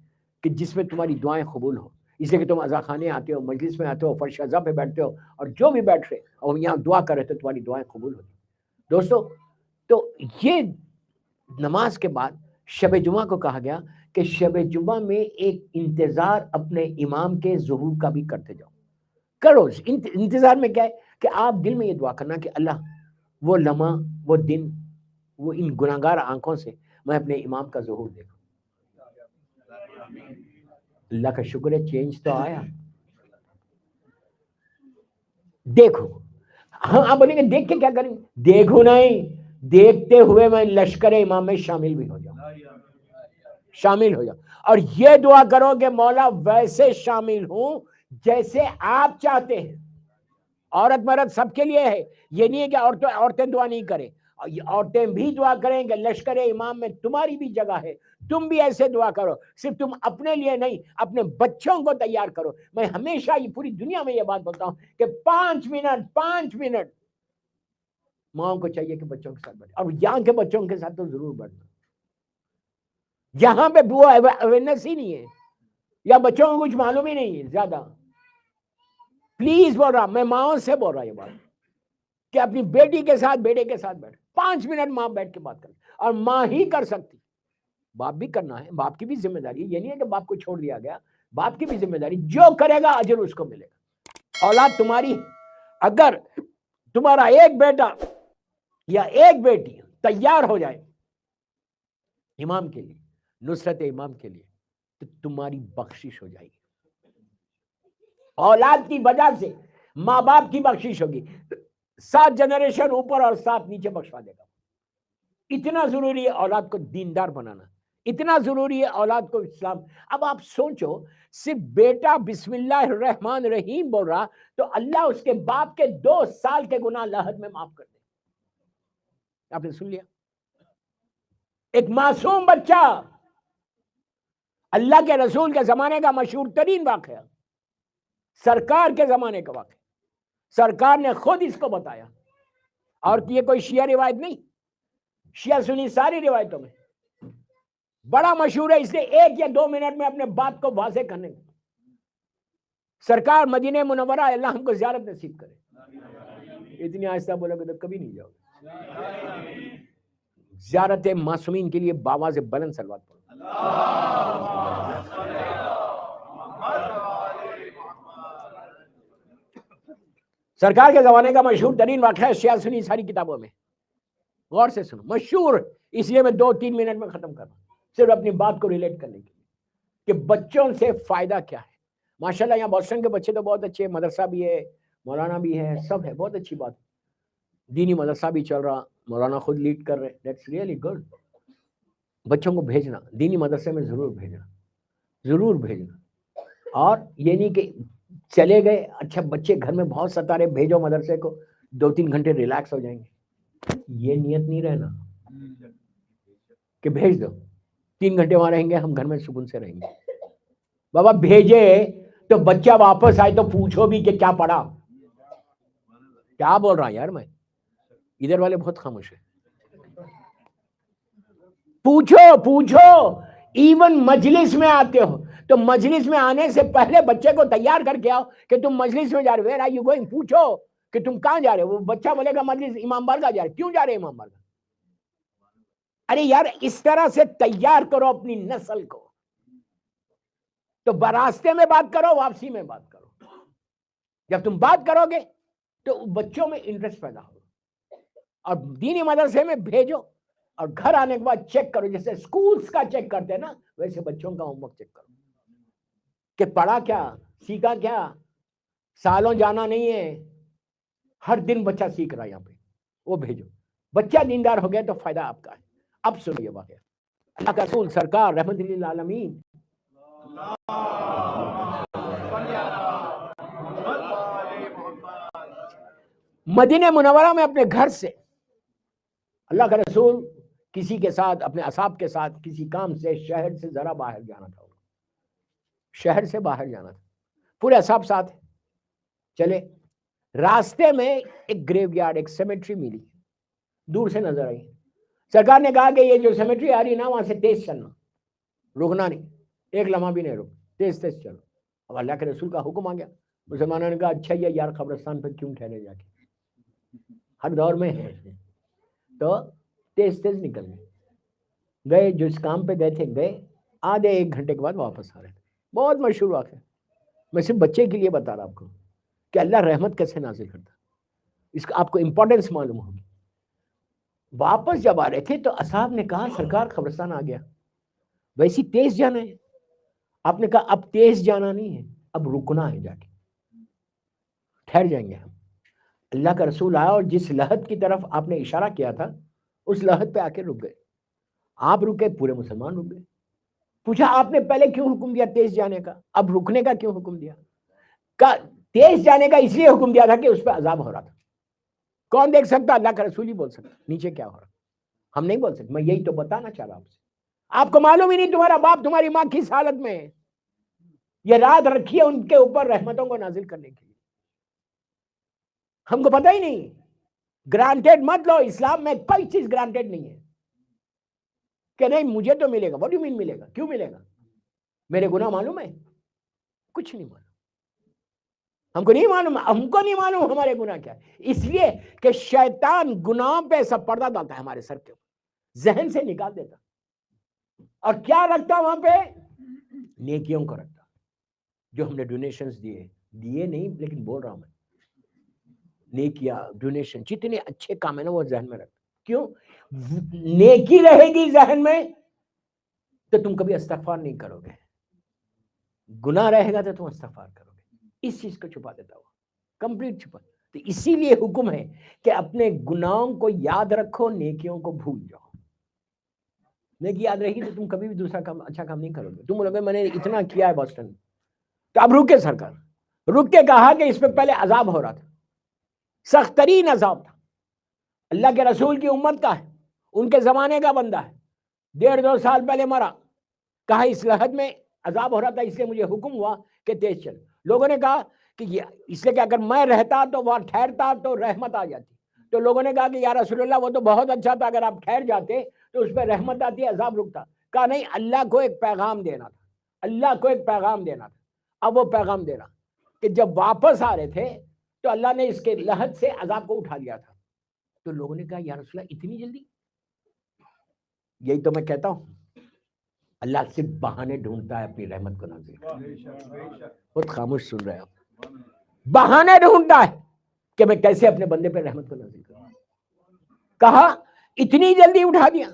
کہ جس میں تمہاری دعائیں قبول ہو۔ اس لیے کہ تم عزا خانے آتے ہو، مجلس میں آتے ہو، فرش عزا پہ بیٹھتے ہو، اور جو بھی بیٹھ رہے اور یہاں دعا کر رہے تھے، تمہاری دعائیں قبول ہوتی۔ دوستو، تو یہ نماز کے بعد شب جمعہ کو کہا گیا کہ شب جمعہ میں ایک انتظار اپنے امام کے ظہور کا بھی کرتے جاؤ۔ کرو، انتظار میں کیا ہے کہ آپ دل میں یہ دعا کرنا کہ اللہ وہ لمحہ، وہ دن، وہ ان گناہگار آنکھوں سے میں اپنے امام کا ظہور دیکھوں۔ اللہ کا شکر ہے چینج تو آیا. دیکھو ہاں آپ بولیں گے دیکھ کے کیا کریں گے؟ دیکھو نہیں، دیکھتے ہوئے میں لشکر امام میں شامل بھی ہو جاؤں، شامل ہو جاؤ. اور یہ دعا کرو کہ مولا ویسے شامل ہوں جیسے آپ چاہتے ہیں. عورت مرد سب کے لیے ہے، یہ نہیں ہے کہ عورتیں دعا نہیں کریں، عورتیں بھی دعا کریں کہ لشکر امام میں تمہاری بھی جگہ ہے، تم بھی ایسے دعا کرو. صرف تم اپنے لیے نہیں، اپنے بچوں کو تیار کرو. میں ہمیشہ یہ پوری دنیا میں یہ بات بولتا ہوں کہ 5 منٹ ماؤں کو چاہیے کہ بچوں کے ساتھ بیٹھے، اور یہاں کے بچوں کے ساتھ تو ضرور بیٹھنا. یہاں پہ وہ اویئرنیس ہی نہیں ہے، یا بچوں کو کچھ معلوم ہی نہیں ہے زیادہ. پلیز بول رہا، میں ماؤں سے بول رہا یہ بات کہ اپنی بیٹی کے ساتھ بیٹے کے ساتھ بیٹھ 5 منٹ ماں بیٹھ کے بات کر. اور ماں ہی کر سکتی، باپ بھی کرنا ہے، باپ کی بھی ذمہ داری. یہ نہیں ہے کہ باپ کو چھوڑ دیا گیا، باپ کی بھی ذمہ داری. جو کرے گا اجر اس کو ملے گا. اولاد تمہاری، اگر تمہارا ایک بیٹا یا ایک بیٹی تیار ہو جائے امام کے لیے، نصرت امام کے لیے، تو تمہاری بخشش ہو جائے گی. اولاد کی وجہ سے ماں باپ کی بخشش ہوگی. 7 جنریشن اوپر اور 7 نیچے بخشوا دے گا. اتنا ضروری ہے اولاد کو دیندار بنانا، اتنا ضروری ہے اولاد کو اسلام. اب آپ سوچو، صرف بیٹا بسم اللہ الرحمن الرحیم بول رہا تو اللہ اس کے باپ کے 2 سال کے گناہ لحد میں معاف کر دے. آپ نے سن لیا؟ ایک معصوم بچہ، اللہ کے رسول کے زمانے کا مشہور ترین واقعہ، سرکار کے زمانے کا واقعہ، سرکار نے خود اس کو بتایا. اور یہ کوئی شیعہ روایت نہیں، شیعہ سنی ساری روایتوں میں بڑا مشہور ہے. اس لیے 1 یا 2 منٹ میں اپنے بات کو واضح کرنے میں سرکار مدینہ منورہ، اللہ ہم کو زیارت نصیب کرے. اتنی آہستہ بولو گے تو کبھی نہیں جاؤ گے. زیارت معصومین کے لیے باواز بلند صلوات پڑھو. سرکار کے زمانے کا مشہور ترین واقعہ ہے، شیعہ سنی ساری کتابوں میں. غور سے سنو، مشہور، اس لیے میں 2-3 منٹ میں ختم کر رہا ہوں، صرف اپنی بات کو ریلیٹ کرنے کے لیے کہ بچوں سے فائدہ کیا ہے. ماشاءاللہ یہاں بوسٹن کے بچے تو بہت اچھے، مدرسہ بھی ہے، مولانا بھی ہے، سب ہے، بہت اچھی بات. دینی مدرسہ بھی چل رہا، مولانا خود لیڈ کر رہے، دیٹس ریئلی گڈ. بچوں کو بھیجنا، دینی مدرسے میں ضرور بھیجنا، ضرور بھیجنا. اور یہ نہیں کہ چلے گئے، اچھا بچے گھر میں بہت ستا رہے، بھیجو مدرسے کو، 2-3 گھنٹے ریلیکس ہو جائیں گے. یہ نیت نہیں رہنا کہ بھیج دو 3 گھنٹے وہاں رہیں گے، ہم گھر میں سکون سے رہیں گے. بابا بھیجے تو بچہ واپس آئے تو پوچھو بھی کہ کیا پڑھا. کیا بول رہا یار میں، ادھر والے بہت خاموش ہیں. پوچھو. ایون مجلس میں آتے ہو تو مجلس میں آنے سے پہلے بچے کو تیار کر کے آؤ کہ تم مجلس میں جا رہے ہو، ویئر آر یو گوئنگ. پوچھو کہ تم کہاں جا رہے ہو. وہ بچہ بولے گا مجلس امام بارگاہ جا رہے. کیوں جا رہے امام بارگاہ؟ ارے یار اس طرح سے تیار کرو اپنی نسل کو. تو براستے میں بات کرو، واپسی میں بات کرو. جب تم بات کرو گے تو بچوں میں انٹرسٹ پیدا ہوگا. اور دینی مدرسے میں بھیجو، اور گھر آنے کے بعد چیک کرو، جیسے سکولز کا چیک کرتے ہیں نا، ویسے بچوں کا ہوم ورک چیک کرو کہ پڑھا کیا، سیکھا کیا. سالوں جانا نہیں ہے، ہر دن بچہ سیکھ رہا ہے یہاں پہ، وہ بھیجو. بچہ دیندار ہو گیا تو فائدہ آپ کا ہے. اب سنو یہ واقعہ، اللہ کا رسول سرکار رحمت للعالمین مدینہ منورہ میں اپنے گھر سے، اللہ کا رسول کسی کے ساتھ، اپنے اصحاب کے ساتھ کسی کام سے شہر سے ذرا باہر جانا تھا، شہر سے باہر جانا تھا، پورے اصحاب ساتھ چلے. راستے میں ایک گریو یارڈ، ایک سیمیٹری ملی، دور سے نظر آئی. سرکار نے کہا کہ یہ جو سیمیٹری آ رہی ہے نا، وہاں سے تیز چلنا، رکنا نہیں، ایک لمحہ بھی نہیں رک، تیز تیز چلو. اب اللہ کے رسول کا حکم آ گیا. مسلمانوں نے کہا اچھا یہ یار قبرستان پہ کیوں ٹھہرے جا کے، ہر دور میں ہے. تو تیز تیز نکل گئے، جو اس کام پہ گئے تھے گئے، آدھے 1 گھنٹے کے بعد واپس آ رہے تھے. بہت مشہور واقعہ. میں صرف بچے کے لیے بتا رہا آپ کو کہ اللہ رحمت کیسے نازل کرتا، اس کا آپ کو امپورٹنس معلوم ہوگی. واپس جب آ رہے تھے تو اصحاب نے کہا سرکار قبرستان آ گیا، ویسی تیز جانا ہے. آپ نے کہا اب تیز جانا نہیں ہے، اب رکنا ہے، جا کے ٹھہر جائیں گے ہم. اللہ کا رسول آیا اور جس لحد کی طرف آپ نے اشارہ کیا تھا اس لحد پہ آ کے رک گئے. آپ رکے، پورے مسلمان رک گئے. پوچھا آپ نے پہلے کیوں حکم دیا تیز جانے کا، اب رکنے کا کیوں حکم دیا؟ تیز جانے کا اس لیے حکم دیا تھا کہ اس پہ عذاب ہو رہا تھا. کون دیکھ سکتا؟ اللہ کا رسول ہی بول سکتا نیچے کیا ہو رہا. ہم نہیں بول سکتے. میں یہی تو بتانا چاہ رہا ہوں آپ سے. آپ کو معلوم ہی نہیں تمہارا باپ تمہاری ماں کس حالت میں ہے. یہ رات رکھی ہے ان کے اوپر رحمتوں کو نازل کرنے کے لیے. ہم کو پتہ ہی نہیں. گرانٹیڈ مت لو. اسلام میں کوئی چیز گرانٹیڈ نہیں ہے کہ نہیں مجھے تو ملے گا. واٹ ڈو یو مین ملے گا؟ کیوں ملے گا؟ میرے گناہ معلوم ہے؟ کچھ نہیں معلوم. ہم کو نہیں معلوم ہمارے گناہ کیا ہے. اس لیے کہ شیطان گناہوں پہ سب پردہ ڈالتا ہے ہمارے سر کے اوپر، ذہن سے نکال دیتا اور کیا رکھتا وہاں پہ؟ نیکیوں کو رکھتا جو ہم نے ڈونیشنز دیے نہیں، لیکن بول رہا ہوں میں نیکیاں ڈونیشن جتنے اچھے کام ہے نا وہ ذہن میں رکھتا. کیوں؟ نیکی رہے گی ذہن میں تو تم کبھی استغفار نہیں کرو گے. گناہ رہے گا تو تم استغفار کرو گے. اس چیز کو چھپا دیتا ہوا، کمپلیٹ چھپا. تو اسی لیے حکم ہے کہ اپنے گناہوں کو یاد رکھو، نیکیوں کو بھول جاؤ. نیکی یاد رہے گی تو تم کبھی بھی دوسرا کام اچھا کام نہیں کرو گے. تم بولو گے میں نے اتنا کیا ہے بوسٹن میں. تو اب رکے سرکار، رک کے کہا کہ اس پہ پہلے عذاب ہو رہا تھا، سخت ترین عذاب تھا. اللہ کے رسول کی امت کا ہے، ان کے زمانے کا بندہ ہے، 1.5-2 سال پہلے مرا. کہا اس لحد میں عذاب ہو رہا تھا، اس لیے مجھے حکم ہوا کہ تیز چل. لوگوں نے کہا کہ اس لیے کہ اگر میں رہتا تو وہاں ٹھہرتا تو رحمت آ جاتی. تو لوگوں نے کہا کہ یا رسول اللہ وہ تو بہت اچھا تھا، اگر آپ ٹھہر جاتے تو اس پہ رحمت آتی، عذاب رکتا. کہا نہیں، اللہ کو ایک پیغام دینا تھا، اللہ کو ایک پیغام دینا تھا. اب وہ پیغام دینا کہ جب واپس آ رہے تھے تو اللہ نے اس کے لحد سے عذاب کو اٹھا لیا تھا. تو لوگوں نے کہا یا رسول اللہ اتنی جلدی؟ یہی تو میں کہتا ہوں اللہ صرف بہانے ڈھونڈتا ہے اپنی رحمت کو نازل کرنے. بہت خاموش سن رہے ہو. بہانے ڈھونڈتا ہے کہ میں کیسے اپنے بندے پہ رحمت کو نازل کروں. کہا اتنی جلدی اٹھا دیا.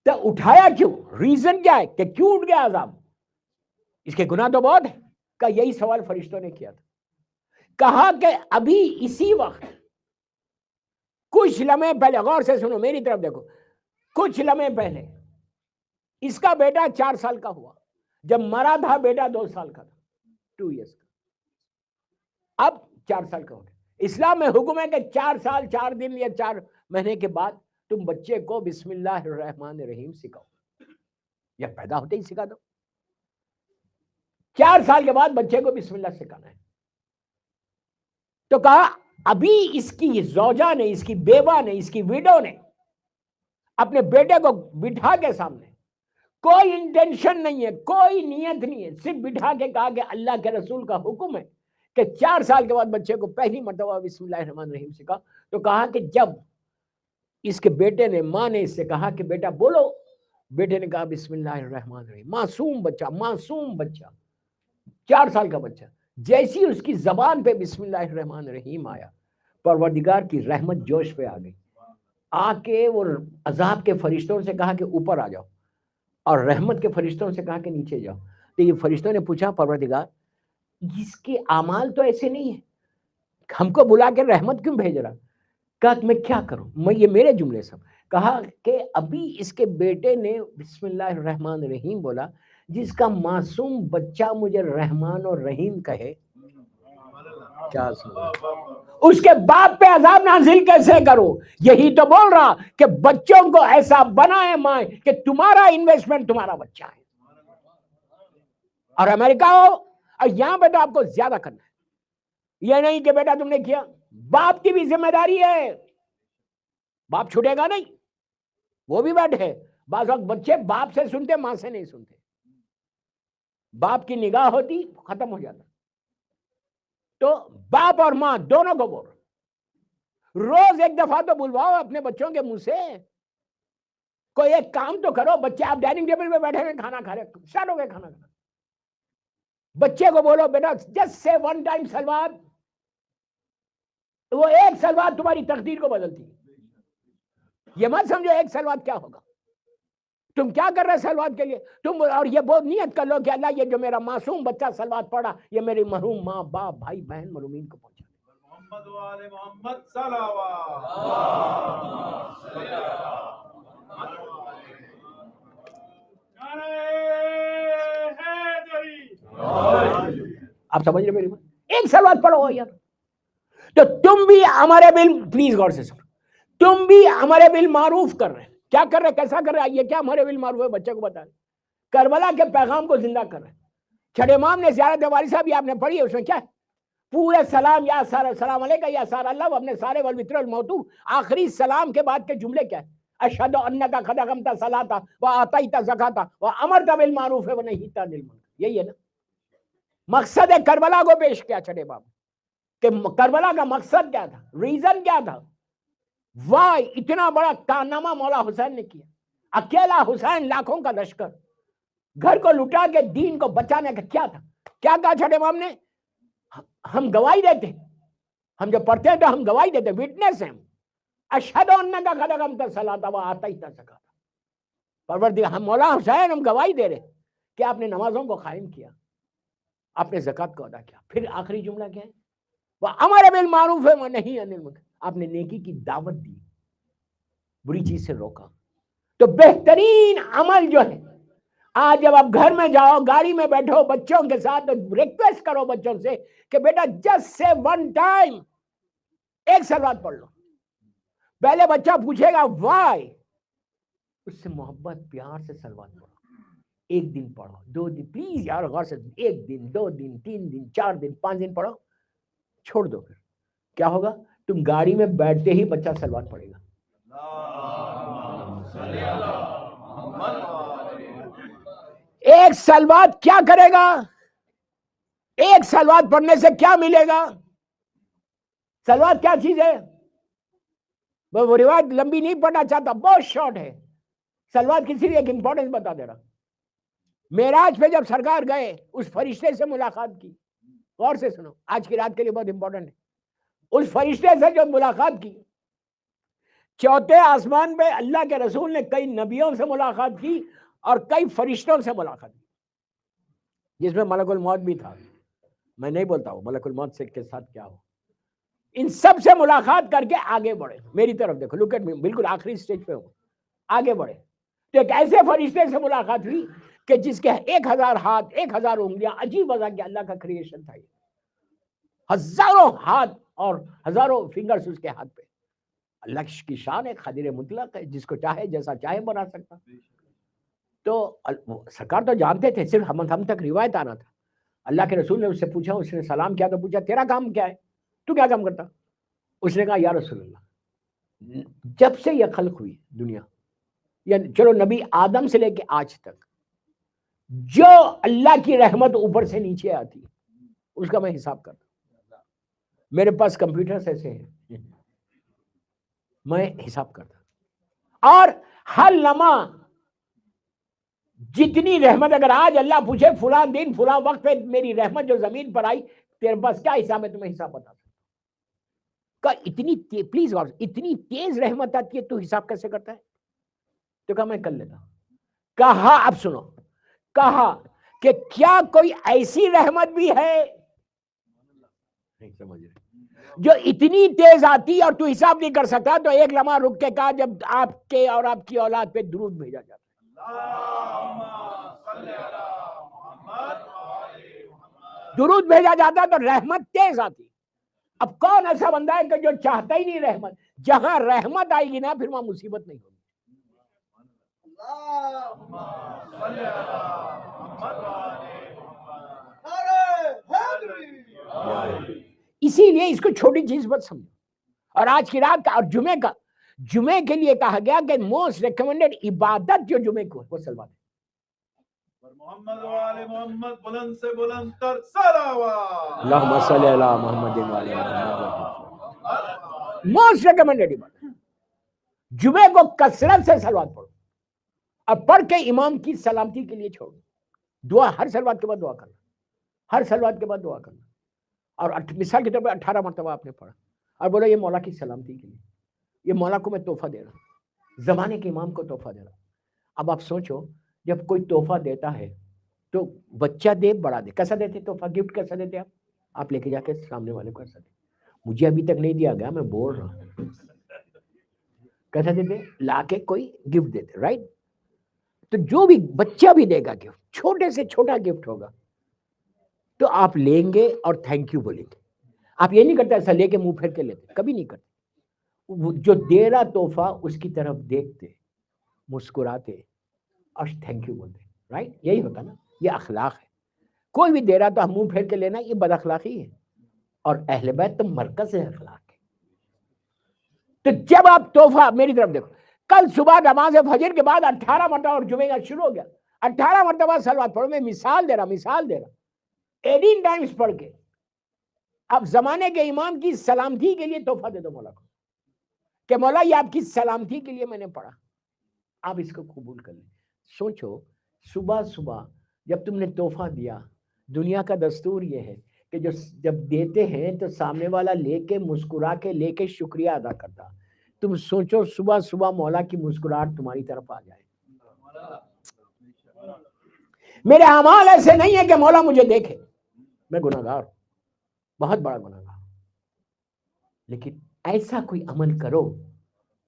تو اٹھایا کیوں؟ ریزن کیا ہے کہ کیوں اٹھ گیا عذاب؟ اس کے گناہ تو بہت ہے. کہ یہی سوال فرشتوں نے کیا تھا. کہا کہ ابھی اسی وقت کچھ لمحے پہلے، غور سے سنو میری طرف دیکھو، کچھ لمحے پہلے اس کا بیٹا 4 سال کا ہوا. جب مرا تھا بیٹا 2 سال کا تھا، 2 ایئرس کا. اب 4 سال کا ہو گیا. اسلام میں حکم ہے کہ 4 سال 4 دن یا 4 مہینے کے بعد تم بچے کو بسم اللہ الرحمن الرحیم سکھاؤ، یا پیدا ہوتے ہی سکھا دو. 4 سال کے بعد بچے کو بسم اللہ سکھانا ہے. تو کہا ابھی اس کی زوجہ نے، اس کی بیوہ نے، اس کی ویڈو نے اپنے بیٹے کو بٹھا کے سامنے، کوئی انٹینشن نہیں ہے، کوئی نیت نہیں ہے، صرف بٹھا کے کہا کہ اللہ کے رسول کا حکم ہے کہ 4 سال کے بعد بچے کو پہلی مرتبہ بسم اللہ الرحمن الرحیم سکھا. تو کہا کہ جب اس کے بیٹے نے، ماں نے اس سے کہا کہ بیٹا بولو، بیٹے نے کہا بسم اللہ الرحمن الرحیم. معصوم بچہ 4 سال کا بچہ، جیسی اس کی زبان پہ بسم اللہ الرحمن الرحیم آیا، پروردگار کی رحمت جوش پہ آ گئی. آ کے وہ عذاب کے فرشتوں سے کہا کہ اوپر آ جاؤ، اور رحمت کے فرشتوں سے کہا کہ نیچے جاؤ. تو یہ فرشتوں نے پوچھا پروردگار اس کے اعمال تو ایسے نہیں ہے، ہم کو بلا کے رحمت کیوں بھیج رہا؟ کہا میں کیا کروں، میں یہ میرے جملے سب. کہا کہ ابھی اس کے بیٹے نے بسم اللہ الرحمن الرحیم بولا، جس کا معصوم بچہ مجھے رحمان اور رحیم کہے، کیا سنا؟ اس کے باپ پہ عذاب نازل کیسے کرو؟ یہی تو بول رہا کہ بچوں کو ایسا بنائے مائیں کہ تمہارا انویسٹمنٹ تمہارا بچہ ہے. اور امریکہ ہو، اور یہاں پہ تو آپ کو زیادہ کرنا ہے. یہ نہیں کہ بیٹا تم نے کیا، باپ کی بھی ذمہ داری ہے. باپ چھوٹے گا نہیں، وہ بھی بیٹھے. بعض وقت بچے باپ سے سنتے، ماں سے نہیں سنتے. باپ کی نگاہ ہوتی ختم ہو جاتا. تو باپ اور ماں دونوں کو بول، روز ایک دفعہ تو بلواؤ اپنے بچوں کے منہ سے. کوئی ایک کام تو کرو. بچے آپ ڈائننگ ٹیبل پہ بیٹھے ہوئے کھانا کھا رہے، اسٹارٹ ہو گئے کھانا کھانا، بچے کو بولو بیٹا جسٹ سے 1 ٹائم سلوات، وہ ایک سلوات تمہاری تقدیر کو بدلتی. یہ مت سمجھو ایک سلوات کیا ہوگا. تم کیا کر رہے سلوات کے لیے؟ تم اور یہ بہت نیت کر لو کہ اللہ یہ جو میرا معصوم بچہ سلوات پڑھا یہ میری محروم ماں باپ بھائی بہن مرحومین کو پہنچا دے۔ محمد وآل محمد صلوات۔ آپ سمجھ رہے میری بات؟ ایک سلوات پڑھو یار۔ تو تم بھی ہمارے بل، پلیز غور سے سنو، تم بھی ہمارے بل معروف کر رہے ہیں۔ کیا کر رہے، کیسا کر رہے؟ یہ کیا ہمارے بل معروف ہے؟ بچے کو بتا رہے، کربلا کے پیغام کو زندہ کر رہے ہیں۔ چھٹے امام نے زیارت والد صاحب یہ آپ نے پڑھی ہے، اس میں کیا ہے؟ پورے سلام یا سلام علیکہ یا سار اللہ اپنے سارے والوتر الموتو، آخری سلام کے بعد کے جملے کیا ہے؟ اشہد انک قد اقمت الصلاۃ وآتیت الزکاۃ وامرت بالمعروف ونہیت عن المنکر۔ یہی ہے نا مقصد کربلا کو پیش کیا چھٹے امام کہ کربلا کا مقصد کیا تھا، ریزن کیا تھا، وائی اتنا بڑا کارنامہ مولا حسین نے کیا۔ اکیلا حسین، لاکھوں کا لشکر، گھر کو لٹا کے دین کو بچانے کا کیا تھا؟ کیا کہا چھٹے امام نے؟ ہم گواہی دیتے ہیں، ہم جو پڑھتے ہیں تو ہم گواہی دیتے ہیں، وٹنس ہیں۔ اشہد انک قد اقمت الصلاۃ وآتیت الزکاۃ، پروردگار ہم مولا حسین ہم گواہی دے رہے کہ آپ نے نمازوں کو قائم کیا، آپ نے زکوٰۃ کو ادا کیا۔ پھر آخری جملہ کیا ہے؟ وَأَمَرَ بِالْمَعْرُوفِ وَنَهِیَ عَنِ الْمُنکَر، آپ نے نیکی کی دعوت دی، بری چیز سے روکا۔ تو بہترین عمل جو ہے، آج جب آپ گھر میں جاؤ، گاڑی میں بیٹھو بچوں کے ساتھ، ریکویسٹ کرو بچوں سے کہ بیٹا جسٹ سے ون ٹائم، ایک سلوات پڑھ لو۔ پہلے بچہ پوچھے گا وائی، اس سے محبت پیار سے سلوات پڑھو۔ ایک دن پڑھو، 2 دن، پلیز یار غور سے، 1 دن 2 دن 3 دن 4 دن 5 دن پڑھو، چھوڑ دو۔ پھر کیا ہوگا؟ تم گاڑی میں بیٹھتے ہی بچہ سلوات پڑھے گا۔ ایک سلوات کیا کرے گا؟ ایک سلوات پڑھنے سے کیا ملے گا؟ سلوات کیا چیز ہے؟ وہ روایت لمبی نہیں پڑھنا چاہتا، بہت شارٹ ہے۔ سلوات کی صرف ایک امپورٹنس بتا دے رہا۔ معراج پہ جب سرکار گئے، اس فرشتے سے ملاقات کی، غور سے سنو، آج کی رات کے لیے بہت امپورٹنٹ ہے۔ اس فرشتے سے جو ملاقات کی، چوتھے آسمان پہ اللہ کے رسول نے کئی نبیوں سے ملاقات کی اور کئی فرشتوں سے ملاقات کی، جس میں ملک الموت بھی تھا۔ میں نہیں بولتا ہوں ملک الموت سے کے ساتھ کیا ہو، ان سب سے ملاقات کر کے آگے بڑھے۔ میری طرف دیکھو، لک ایٹ می، بالکل آخری سٹیج پہ ہو، آگے بڑھے۔ تو ایک ایسے فرشتے سے ملاقات ہوئی کہ جس کے 1000 ہاتھ 1000 انگلیاں، عجیب وضع کہ اللہ کا کریشن تھا، ہزاروں ہاتھ اور ہزاروں فنگرز اس کے ہاتھ پہ۔ اللہ کی شان ہے، قادر مطلق ہے، جس کو چاہے جیسا چاہے بنا سکتا۔ تو سرکار تو جانتے تھے، صرف ہم تک روایت آنا تھا۔ اللہ کے رسول نے اس سے پوچھا، اس نے سلام کیا تو پوچھا تیرا کام کیا ہے، تو کیا کام کرتا؟ اس نے کہا یا رسول اللہ، جب سے یہ خلق ہوئی دنیا، یا چلو نبی آدم سے لے کے آج تک، جو اللہ کی رحمت اوپر سے نیچے آتی اس کا میں حساب کرتا۔ میرے پاس کمپیوٹرز ایسے ہیں، میں حساب کرتا، اور ہر لمحہ جتنی رحمت، اگر آج اللہ پوچھے فلاں دن فلاں وقت پہ میری رحمت جو زمین پر آئی، تیرے پاس کیا حساب ہے؟ تمہیں حساب بتا سکتا کہ اتنی پلیز اتنی تیز رحمت آتی ہے، تو حساب کیسے کرتا ہے؟ تو کہا میں کر لیتا۔ کہا اب سنو، کہا کہ کیا کوئی ایسی رحمت بھی ہے، نہیں سمجھ رہے، جو اتنی تیز آتی اور تو حساب نہیں کر سکتا؟ تو ایک لمحہ رک کے کہا جب آپ کے اور آپ کی اولاد پہ درود بھیجا جاتا ہے، درود بھیجا جاتا تو رحمت تیز آتی۔ اب کون ایسا بندہ ہے کہ جو چاہتا ہی نہیں رحمت؟ جہاں رحمت آئے گی نا، پھر وہاں مصیبت نہیں ہوگی۔ اسی لیے اس کو چھوٹی چیز مت سمجھو۔ اور آج کی رات کا اور جمعے کے لیے کہا گیا کہ موسٹ ریکمینڈڈ عبادت جو جمعے کو وہ سلوات ہے۔ محمد وآل محمد، بلند سے بلند تر صلوات۔ اللہم صلی علی محمد وآل محمد۔ موسٹ ریکمینڈڈ عبادت، جمعے کو کثرت سے سلوات پڑھو، اور پڑھ کے امام کی سلامتی کے لیے چھوڑو۔ دعا ہر سلوات کے بعد دعا کرنا، ہر سلوات کے بعد دعا کرنا، اور مثال کے طور پہ 18 مرتبہ آپ نے پڑھا، اور بولو یہ مولا کی سلامتی کے لیے، یہ مولا کو میں تحفہ دے رہا ہوں، زمانے کے امام کو تحفہ دے رہا ہوں۔ اب آپ سوچو جب کوئی تحفہ دیتا ہے تو بچہ دے بڑا دے، کیسا دیتے تحفہ؟ گفٹ کیسا دیتے آپ لے کے جا کے سامنے والے کو ایسا دے. مجھے ابھی تک نہیں دیا گیا، میں بول رہا ہوں. کیسا دیتے؟ لا کے کوئی گفٹ دیتے، رائٹ؟ تو جو بھی بچہ بھی دے گا گفٹ، چھوٹے سے چھوٹا گفٹ ہوگا تو آپ لیں گے اور تھینک یو بولیں گے. آپ یہ نہیں کرتے ایسا لے کے منہ پھیر کے لیتے، کبھی نہیں کرتے. جو دے رہا تحفہ اس کی طرف دیکھتے، مسکراتے اور تھینک یو بولتے، رائٹ؟ یہی ہوتا نا، یہ اخلاق ہے. کوئی بھی دے رہا تو ہم منہ پھیر کے لینا، یہ بد اخلاقی ہے. اور اہل بیت تو مرکز ہے اخلاق ہے. تو جب آپ تحفہ، میری طرف دیکھو، کل صبح نماز فجر کے بعد 18 مرتبہ اور جمعے کا شروع ہو گیا، 18 مرتبہ صلوات پڑھو. میں مثال دے رہا 18 ٹائمز پڑھ کے. اب زمانے کے امام کی سلامتی کے لیے تحفہ دے دو مولا کو کہ مولا یہ آپ کی سلامتی کے لیے میں نے پڑھا، آپ اس کو قبول کر لیں. سوچو صبح صبح جب تم نے تحفہ دیا، دنیا کا دستور یہ ہے کہ جب دیتے ہیں تو سامنے والا لے کے مسکرا کے لے کے شکریہ ادا کرتا. تم سوچو صبح صبح مولا کی مسکراہٹ تمہاری طرف آ جائے. میرے اعمال ایسے نہیں ہے کہ مولا مجھے دیکھے، میں گناہگار ہوں، بہت بڑا گناہگار ہوں، لیکن ایسا کوئی عمل کرو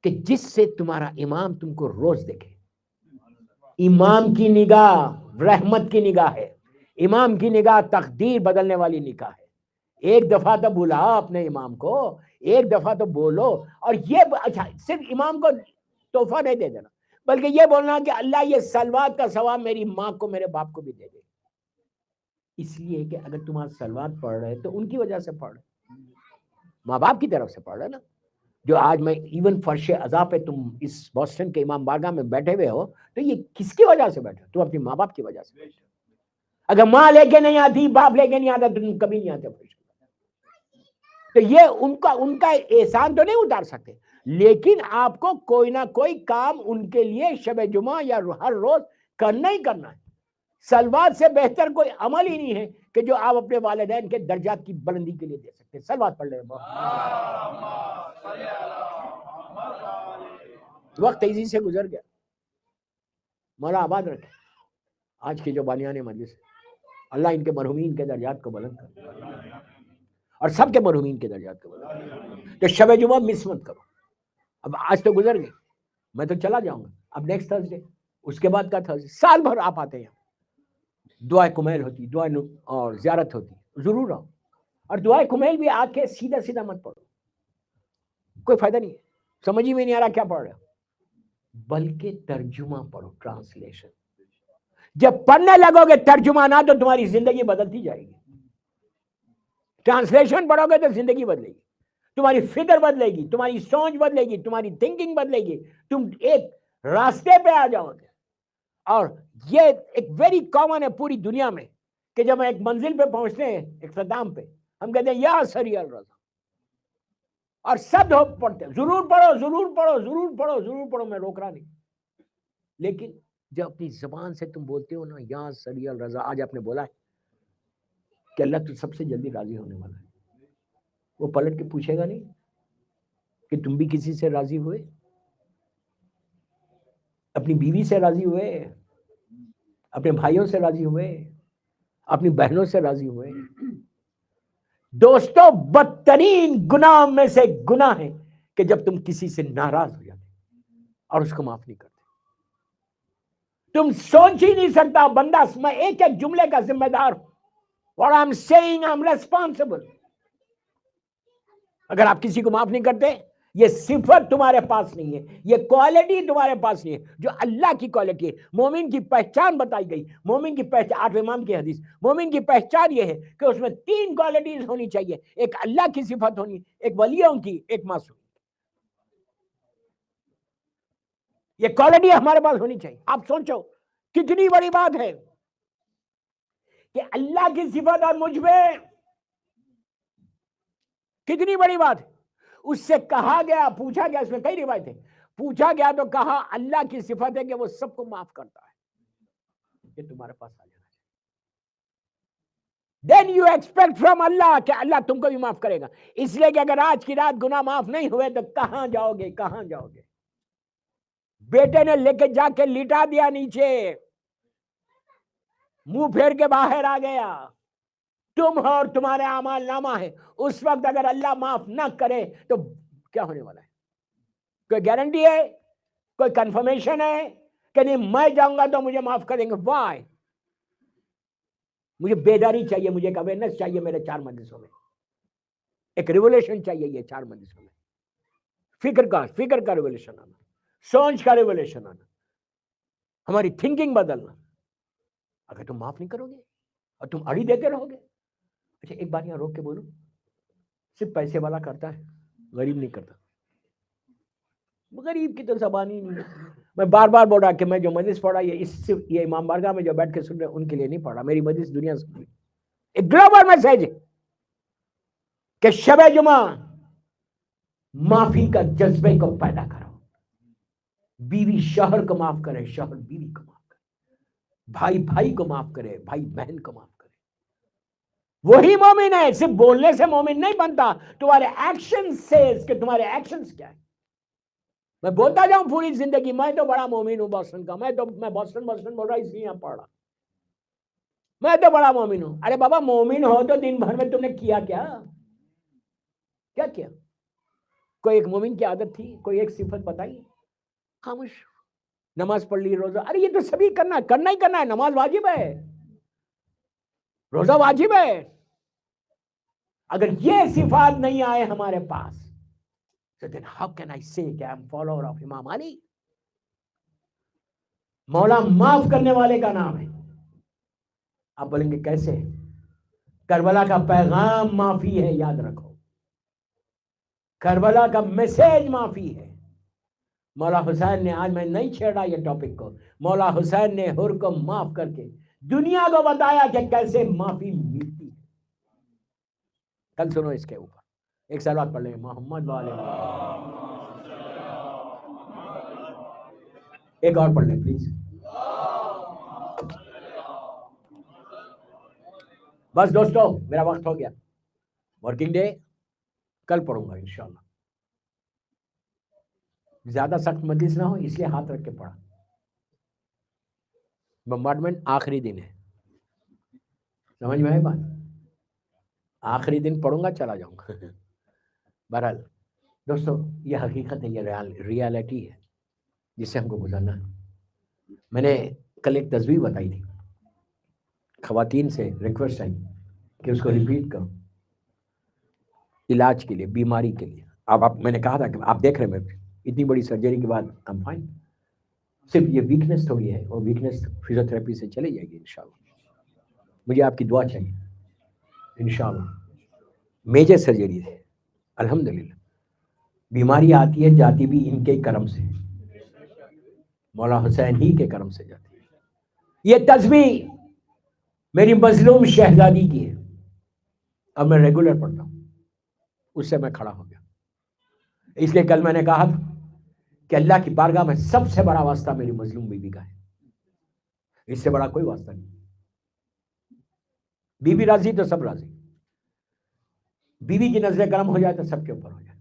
کہ جس سے تمہارا امام تم کو روز دیکھے. امام کی نگاہ رحمت کی نگاہ ہے، امام کی نگاہ تقدیر بدلنے والی نگاہ ہے. ایک دفعہ تو بلاؤ اپنے امام کو، ایک دفعہ تو بولو. اور یہ اچھا صرف امام کو تحفہ نہیں دے دینا، بلکہ یہ بولنا کہ اللہ یہ سلوات کا ثواب میری ماں کو میرے باپ کو بھی دے دے. اس لیے کہ اگر تم آج سلوات پڑھ رہے تو ان کی وجہ سے پڑھ رہے، ماں باپ کی طرف سے پڑھ رہے نا. جو آج میں ایون فرش عزا پہ تم اس بوسٹن کے امام بارگاہ میں بیٹھے ہوئے ہو تو یہ کس کی وجہ سے بیٹھے؟ تم اپنی ماں باپ کی وجہ سے. اگر ماں لے کے نہیں آتی، باپ لے کے نہیں آتا تو تم کبھی نہیں آتے فرش. تو یہ ان کا احسان تو نہیں اتار سکتے، لیکن آپ کو کوئی نہ کوئی کام ان کے لیے شب جمعہ یا ہر روز کرنا ہی کرنا ہے. سلوات سے بہتر کوئی عمل ہی نہیں ہے کہ جو آپ اپنے والدین کے درجات کی بلندی کے لیے دے سکتے. سلوات پڑھ لیں. وقت تیزی سے گزر گیا، مولا آباد رکھے آج کی جو بانیان مجلس ہے. اللہ ان کے مرحومین کے درجات کو بلند کرے اور سب کے مرحومین کے درجات کو بلند کرے. تو شب جمعہ مس مت کرو. اب آج تو گزر گئے، میں تو چلا جاؤں گا. اب نیکسٹ تھرسڈے، اس کے بعد کا تھرسڈے، سال بھر آپ آتے ہیں. دعائے کمیل ہوتی، دعائے اور زیارت ہوتی، ضرور آؤ. اور دعائے کمیل بھی آ کے سیدھا سیدھا مت پڑھو، کوئی فائدہ نہیں ہے، سمجھ ہی میں نہیں آ رہا کیا پڑھ رہے ہو. بلکہ ترجمہ پڑھو، ٹرانسلیشن. جب پڑھنے لگو گے ترجمہ نہ تو تمہاری زندگی بدلتی جائے گی. ٹرانسلیشن پڑھو گے تو زندگی بدلے گی، تمہاری فکر بدلے گی، تمہاری سوچ بدلے گی، تمہاری تھنکنگ بدلے گی. تم ایک راستے پہ آ جاؤ گے. اور یہ ایک ویری کامن ہے پوری دنیا میں کہ جب ایک منزل پہ پہنچتے ہیں، اختتام پہ، ہم کہتے ہیں یا سری الرضا، اور سب لوگ پڑھتے ہیں ضرور پڑھو ضرور پڑھو ضرور پڑھو ضرور پڑھو، میں روک رہا نہیں. لیکن جب اپنی زبان سے تم بولتے ہو نا یا سری الرضا، آج آپ نے بولا ہے کہ اللہ تو سب سے جلدی راضی ہونے والا ہے. وہ پلٹ کے پوچھے گا نہیں کہ تم بھی کسی سے راضی ہوئے؟ اپنی بیوی سے راضی ہوئے، اپنے بھائیوں سے راضی ہوئے، اپنی بہنوں سے راضی ہوئے؟ دوستو بدترین گناہ میں سے گناہ ہے کہ جب تم کسی سے ناراض ہو جاتے اور اس کو معاف نہیں کرتے. تم سوچ ہی نہیں سکتا بندہ، میں ایک ایک جملے کا ذمہ دار ہوں. What I'm saying, I'm responsible. اگر آپ کسی کو معاف نہیں کرتے، یہ صفت تمہارے پاس نہیں ہے، یہ کوالٹی تمہارے پاس نہیں ہے جو اللہ کی کوالٹی ہے. مومن کی پہچان بتائی گئی، مومن کی پہچان 8ویں امام کی حدیث، مومن کی پہچان یہ ہے کہ اس میں 3 کوالٹیز ہونی چاہیے. ایک اللہ کی صفت ہونی، ایک ولیوں کی، ایک معصوم. یہ کوالٹی ہمارے پاس ہونی چاہیے. آپ سوچو کتنی بڑی بات ہے کہ اللہ کی صفت اور مجھ میں، کتنی بڑی بات ہے. اس سے کہا گیا، پوچھا گیا، اس میں کئی روایتیں، پوچھا گیا تو کہا اللہ کی صفت ہے کہ وہ سب کو معاف کرتا ہے. یہ تمہارے پاس آ جانا چاہیے. Then you expect from اللہ کہ اللہ تم کو بھی معاف کرے گا. اس لیے کہ اگر آج کی رات گناہ معاف نہیں ہوئے تو کہاں جاؤ گے، کہاں جاؤ گے؟ بیٹے نے لے کے جا کے لٹا دیا نیچے, منہ پھیر کے باہر آ گیا. تم ہو اور تمہارے اعمال نامہ ہے. اس وقت اگر اللہ معاف نہ کرے تو کیا ہونے والا ہے؟ کوئی گارنٹی ہے, کوئی کنفرمیشن ہے کہ نہیں میں جاؤں گا تو مجھے معاف کر دیں گے؟ وائی؟ مجھے بیداری چاہیے, مجھے ایک اویئرنس چاہیے میرے 4 مجلسوں میں, ایک ریولیشن چاہیے یہ 4 مجلسوں میں. فکر کا ریولیشن آنا, سوچ کا ریولیشن آنا, ہماری تھنکنگ بدلنا. اگر تم معاف نہیں کرو گے اور تم اڑی دیتے رہو گے. اچھا ایک بات یہاں روک کے بولوں, صرف پیسے والا کرتا ہے, غریب نہیں کرتا. غریب کی تو زبان ہی نہیں ہے. میں بار بار بول رہا کہ میں جو مجلس پڑھا یہ امام بارگاہ میں جو بیٹھ کے سن رہے ان کے لیے نہیں پڑھا, میری مجلس دنیا سے ایک گلوبل میسج ہے کہ شب جمعہ معافی کا جذبے کو پیدا کرو. بیوی شوہر کو معاف کرے, شوہر بیوی کو معاف کرے, بھائی بھائی کو معاف کرے, بھائی بہن کو معاف کرے. وہی مومن ہے. صرف بولنے سے مومن نہیں بنتا, تمہارے ایکشن سے کہ تمہارے ایکشنز کیا ہے. میں بولتا جاؤں پوری زندگی میں تو بڑا مومن ہوں بوسٹن کا, میں بوسٹن بول رہا اس لیے یہاں پڑھ رہا, میں تو بڑا مومن ہوں. ارے بابا مومن ہو تو دن بھر میں تم نے کیا کیا کیا؟ کوئی ایک مومن کی عادت تھی, کوئی ایک صفت بتائی؟ خاموش. نماز پڑھ لی, روزہ, ارے یہ تو سبھی کرنا ہی کرنا ہے. نماز واجب ہے, روزہ واجب ہے. اگر یہ صفات نہیں آئے ہمارے پاس so then how can I say کہ I'm follower of امام علی؟ مولا معاف کرنے والے کا نام ہے. آپ بولیں گے کیسے؟ کربلا کا پیغام معافی ہے, یاد رکھو. کربلا کا میسج معافی ہے. مولا حسین نے, آج میں نہیں چھیڑا یہ ٹاپک کو, مولا حسین نے حر کو معاف کر کے دنیا کو بتایا کہ کیسے معافی ملتی ہے. کل سنو اس کے اوپر ایک صلوات پڑھ لیں, محمد والے. ایک اور پڑھ لیں پلیز. بس دوستو میرا وقت ہو گیا. ورکنگ ڈے کل پڑھوں گا انشاءاللہ. زیادہ سخت مجلس نہ ہو اس لیے ہاتھ رکھ کے پڑھا. بمبارڈمنٹ آخری دن ہے, سمجھ میں آئی بات؟ آخری دن پڑھوں گا, چلا جاؤں گا. بہرحال دوستو یہ حقیقت ہے, یہ ریالٹی ہے جس سے ہم کو گزرنا ہے. میں نے کل ایک تصویر بتائی تھی, خواتین سے ریکویسٹ آئی کہ اس کو ریپیٹ کرو علاج کے لیے, بیماری کے لیے. اب میں نے کہا تھا کہ آپ دیکھ رہے ہیں اتنی بڑی سرجری کے بعد I'm fine. صرف یہ ویکنس تھوڑی ہے, اور ویکنس فزیوتھراپی سے چلی جائے گی انشاءاللہ. مجھے آپ کی دعا چاہیے انشاءاللہ. میجر سرجری ہے الحمدللہ. بیماری آتی ہے جاتی بھی ان کے کرم سے, مولا حسین ہی کے کرم سے جاتی ہے. یہ تصویر میری مظلوم شہزادی کی ہے, اب میں ریگولر پڑھتا ہوں, اس سے میں کھڑا ہو گیا. اس لیے کل میں نے کہا تھا کہ اللہ کی بارگاہ میں سب سے بڑا واسطہ میری مظلوم بیوی کا ہے, اس سے بڑا کوئی واسطہ نہیں. بیوی راضی تو سب راضی, بیوی کی نظر کرم ہو جائے تو سب کے اوپر ہو جائے.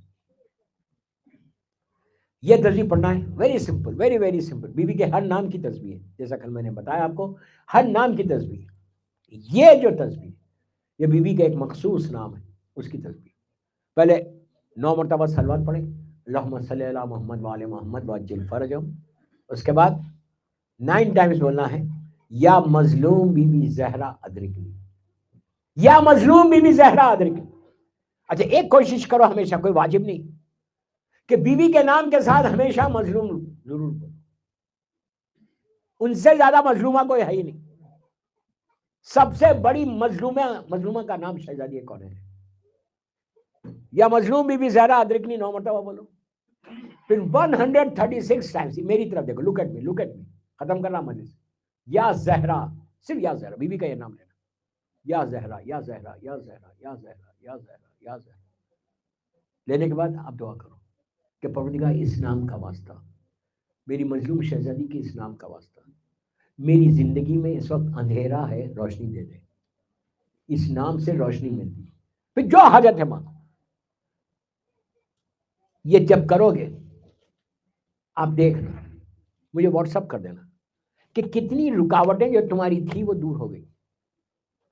یہ تصویر پڑھنا ہے, very simple, very very simple. بیوی کے ہر نام کی تصویر, جیسا کل میں نے بتایا آپ کو, ہر نام کی تصویر. یہ جو تصویر یہ بیوی کا ایک مخصوص نام ہے, اس کی تصویر. پہلے 9 مرتبہ صلوات پڑھیں, اللہم صلی علی محمد وعلی محمد وعجل فرجہم. اس کے بعد 9 ٹائمز بولنا ہے یا مظلوم بی بی زہرا ادرکنی, یا مظلوم بی بی زہرا ادرکنی. اچھا ایک کوشش کرو ہمیشہ, کوئی واجب نہیں, کہ بیوی کے نام کے ساتھ ہمیشہ مظلوم ضرور بولو. ان سے زیادہ مظلومہ کوئی ہے ہی نہیں. سب سے بڑی مظلومہ کا نام شہزادی کون ہے؟ یا مظلوم بی بی زہرا ادرکنی 9 مرتبہ بولو. پھر 136 ٹائمز میری طرف دیکھو, look at me, look at me, ختم کرنا مجلس. یا زہرا, صرف یا زہرا, بیوی کا یہ نام لینا, یا زہرا یا زہرا یا زہرا یا زہرا یا زہرا یا زہرا. لینے کے بعد آپ دعا کرو کہ پروردگار اس نام کا واسطہ, میری مظلوم شہزادی کے اس نام کا واسطہ, میری زندگی میں اس وقت اندھیرا ہے, روشنی دے دے. اس نام سے روشنی ملتی. پھر جو حاجت ہے مانگو. یہ جب کرو گے آپ دیکھنا مجھے واٹس ایپ کر دینا کہ کتنی رکاوٹیں جو تمہاری تھی وہ دور ہو گئی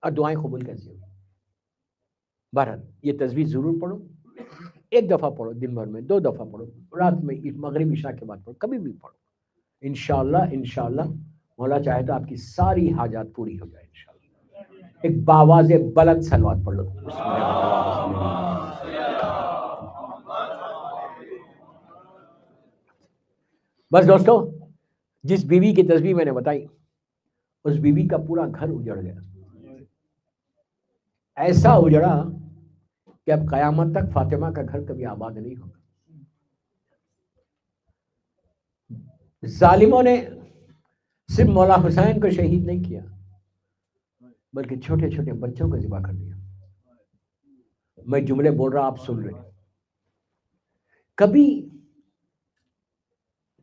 اور دعائیں قبول کیسی ہوئی. بہرحال یہ تسبیح ضرور پڑھو، ایک دفعہ پڑھو دن بھر میں، 2 دفعہ پڑھو، رات میں مغرب عشاء کے بعد پڑھو، کبھی بھی پڑھو. انشاءاللہ مولا چاہے تو آپ کی ساری حاجات پوری ہو جائے انشاءاللہ. ایک باواز بلند صلوات پڑھ لو. بس دوستو، جس بیوی کی تسبیح میں نے بتائی اس بیوی کا پورا گھر اجڑ گیا، ایسا اجڑا کہ اب قیامت تک فاطمہ کا گھر کبھی آباد نہیں ہوگا. ظالموں نے صرف مولا حسین کو شہید نہیں کیا بلکہ چھوٹے چھوٹے بچوں کو ذبح کر دیا. میں جملے بول رہا، آپ سن رہے. کبھی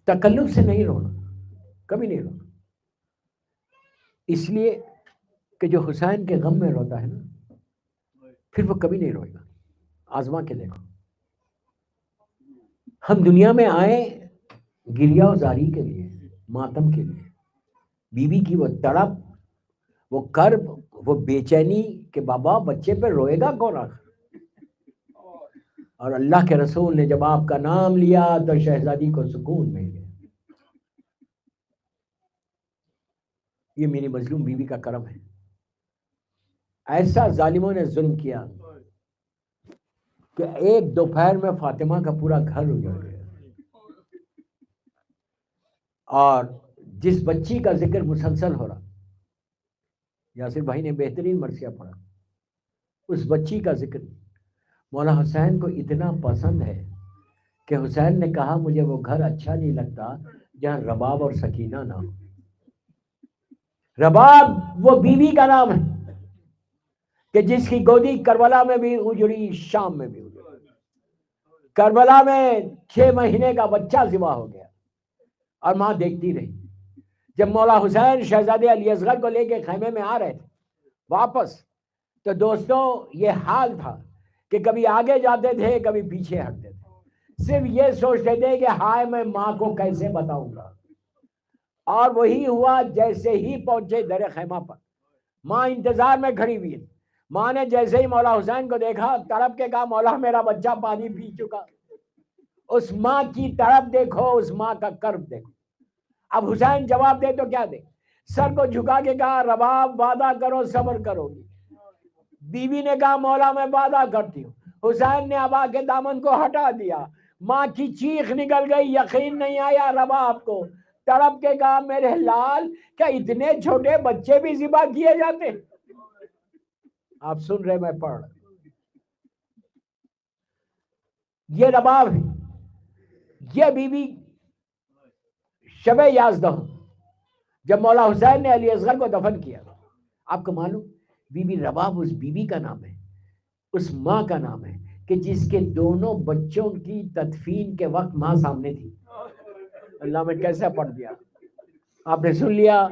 تکلف سے نہیں رونا، کبھی نہیں رونا، اس لیے کہ جو حسین کے غم میں روتا ہے نا پھر وہ کبھی نہیں روئے گا. آزما کے دیکھو. ہم دنیا میں آئے گریہ و زاری کے لیے، ماتم کے لیے. بیوی کی وہ تڑپ، وہ کرب، وہ بے چینی کہ بابا بچے پہ روئے گا کون آخر. اور اللہ کے رسول نے جب آپ کا نام لیا تو شہزادی کو سکون مل گیا. یہ میری مظلوم بیوی کا کرم ہے. ایسا ظالموں نے ظلم کیا کہ ایک دوپہر میں فاطمہ کا پورا گھر اجڑ گیا. اور جس بچی کا ذکر مسلسل ہو رہا، یاسر بھائی نے بہترین مرثیہ پڑھا، اس بچی کا ذکر مولا حسین کو اتنا پسند ہے کہ حسین نے کہا مجھے وہ گھر اچھا نہیں لگتا جہاں رباب اور سکینہ نہ ہو. رباب وہ بیوی کا نام ہے کہ جس کی گودی کربلا میں بھی اجڑی، شام میں بھی اجڑی. کربلا میں 6 مہینے کا بچہ ذبح ہو گیا اور ماں دیکھتی رہی. جب مولا حسین شہزادے علی اصغر کو لے کے خیمے میں آ رہے تھے واپس، تو دوستوں یہ حال تھا کہ کبھی آگے جاتے تھے کبھی پیچھے ہٹتے تھے، صرف یہ سوچتے تھے کہ ہائے میں ماں کو کیسے بتاؤں گا. اور وہی ہوا. جیسے ہی پہنچے در خیمہ پر، ماں انتظار میں کھڑی ہوئی. ماں نے جیسے ہی مولا حسین کو دیکھا تڑپ کے کہا مولا میرا بچہ پانی پی چکا. اس ماں کی تڑپ دیکھو، اس ماں کا کرب دیکھو. اب حسین جواب دے تو کیا دے؟ سر کو جھکا کے کہا رباب وعدہ کرو صبر کرو گی. بیوی نے کہا مولا میں وعدہ کرتی ہوں. حسین نے ابا کے دامن کو ہٹا دیا. ماں کی چیخ نکل گئی، یقین نہیں آیا رباب کو. تڑپ کے کہا میرے لال کیا اتنے چھوٹے بچے بھی ذبح کیے جاتے؟ آپ سن رہے، میں پڑھ رہا. یہ رباب ہے. یہ بیوی شب یازدہ جب مولا حسین نے علی اصغر کو دفن کیا، آپ کو معلوم بی بی رباب اس بیوی کا نام ہے، اس ماں کا نام ہے کہ جس کے دونوں بچوں کی تدفین کے وقت ماں سامنے تھی. اللہ میں کیسا پڑھ دیا، آپ نے سن لیا.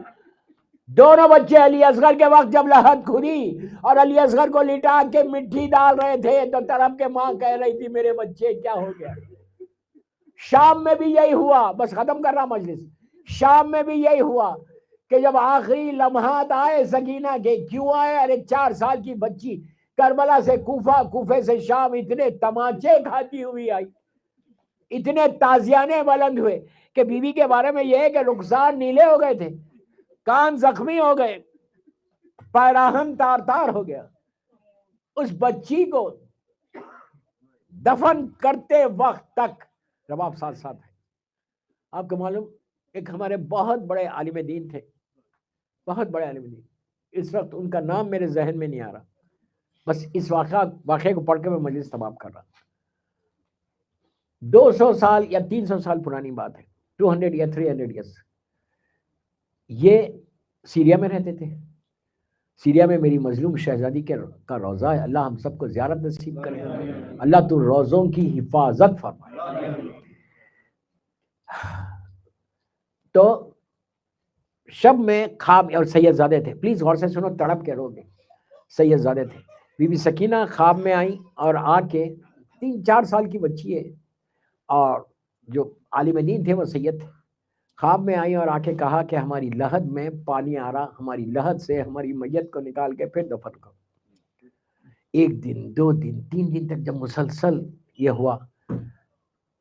دونوں بچے علی اصغر کے وقت جب لحد کھدی اور علی اصغر کو لٹا کے مٹی ڈال رہے تھے تو طرف کے ماں کہہ رہی تھی میرے بچے کیا ہو گیا. شام میں بھی یہی ہوا. بس ختم کر رہا مجلس. شام میں بھی یہی ہوا کہ جب آخری لمحات آئے سکینہ کے، کیوں آئے؟ ارے 4 سال کی بچی کربلا سے کوفہ، کوفے سے شام، اتنے تماچے کھاتی ہوئی آئی، اتنے تازیانے بلند ہوئے کہ بیوی کے بارے میں یہ ہے کہ رخسار نیلے ہو گئے تھے، کان زخمی ہو گئے، پیراہن تار تار ہو گیا. اس بچی کو دفن کرتے وقت تک رباب ساتھ ساتھ ہے. آپ کو معلوم ایک ہمارے بہت بڑے عالم دین تھے، بہت بڑے عالم دین، اس وقت ان کا نام میرے ذہن میں نہیں آ رہا، بس اس واقعے کو پڑھ کے میں مجلس تمام کر رہا. 200 سال یا 300 سال پرانی بات ہے، 200 یا 300 ایئرس. یہ سیریا میں رہتے تھے. سیریا میں میری مظلوم شہزادی کا روضہ ہے. اللہ ہم سب کو زیارت نصیب کرے. اللہ تو روزوں کی حفاظت فرمائے. تو شب میں خواب، اور سید زادے تھے، پلیز غور سے سنو، تڑپ کے رو گے. سید زادے تھے. بی بی سکینہ خواب میں آئی اور آ کے 3-4 سال کی بچی ہے، اور جو عالم دین تھے وہ سید تھے. خواب میں آئی اور آ کے کہا کہ ہماری لحد میں پانی آ رہا، ہماری لحد سے ہماری میت کو نکال کے پھر دفن کرو۔ 1 دن 2 دن 3 دن تک جب مسلسل یہ ہوا،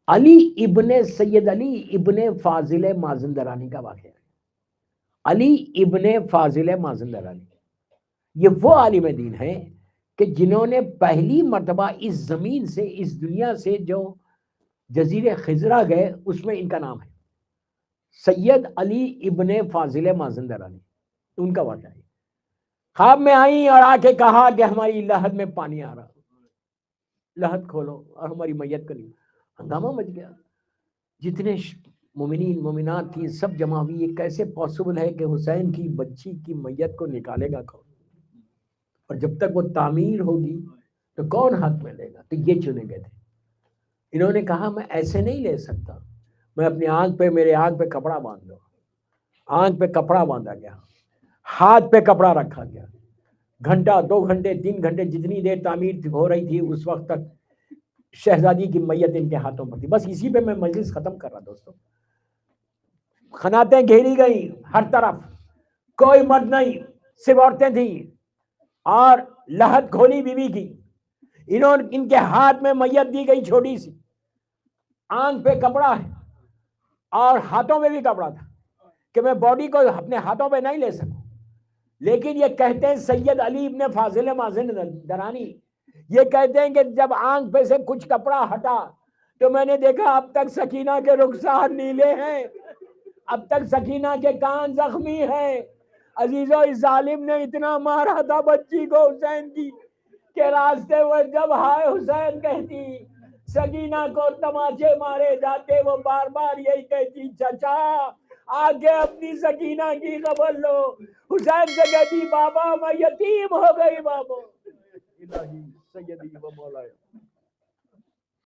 علی ابن فاضل مازندرانی کا واقعہ ہے۔ علی ابن فاضل مازندرانی یہ وہ عالم دین ہے کہ جنہوں نے پہلی مرتبہ اس زمین سے، اس دنیا سے جو جزیرے خضرا گئے، اس میں ان کا نام ہے سید علی ابن فاضل مازندرانی، ان کا واقعہ ہے۔ خواب میں آئی اور آ کے کہا کہ ہماری لحد میں پانی آ رہا، لحد کھولو اور ہماری میت کو نہیں۔ ہنگامہ مچ گیا، جتنے مومنین مومنات تھی سب جمع ہوئی۔ یہ کیسے پاسبل ہے کہ حسین کی بچی کی میت کو نکالے گا کون، اور جب تک وہ تعمیر ہوگی تو کون ہاتھ میں لے گا؟ تو یہ چنے گئے تھے۔ انہوں نے کہا میں ایسے نہیں لے سکتا، میں اپنی آنکھ پہ، میرے آنکھ پہ کپڑا باندھ دو۔ آنکھ پہ کپڑا باندھا گیا، ہاتھ پہ کپڑا رکھا گیا، گھنٹہ 2 گھنٹے 3 گھنٹے جتنی دیر تعمیر ہو رہی تھی اس وقت تک شہزادی کی میت ان کے ہاتھوں پر تھی۔ بس اسی پہ میں مجلس ختم کر رہا دوستوں۔ خناتیں گھیری گئی ہر طرف، کوئی مرد نہیں، صرف عورتیں تھیں، اور لحد کھولی بیوی کی۔ ان کے ہاتھ میں میت دی گئی چھوٹی سی، آنکھ پہ کپڑا ہے اور ہاتھوں میں بھی کپڑا تھا کہ میں باڈی کو اپنے ہاتھوں پہ نہیں لے سکوں۔ لیکن یہ کہتے ہیں سید علی ابن فاضل مازندرانی، یہ کہتے ہیں کہ جب آنکھ پہ سے کچھ کپڑا ہٹا تو میں نے دیکھا اب تک سکینہ کے رخسار نیلے ہیں، اب تک سکینہ کے کان زخمی ہیں۔ عزیزو، اس ظالم نے اتنا مارا تھا بچی کو حسین کی کہ راستے وہ جب ہائے حسین کہتی، سکینہ کو تماچے مارے جاتے، وہ بار بار یہی کہتی چچا آگے اپنی سکینہ کی خبر لو۔ حسین سے کہتی بابا میں یتیم ہو گئی بابا۔ الہی سیدی و مولایا۔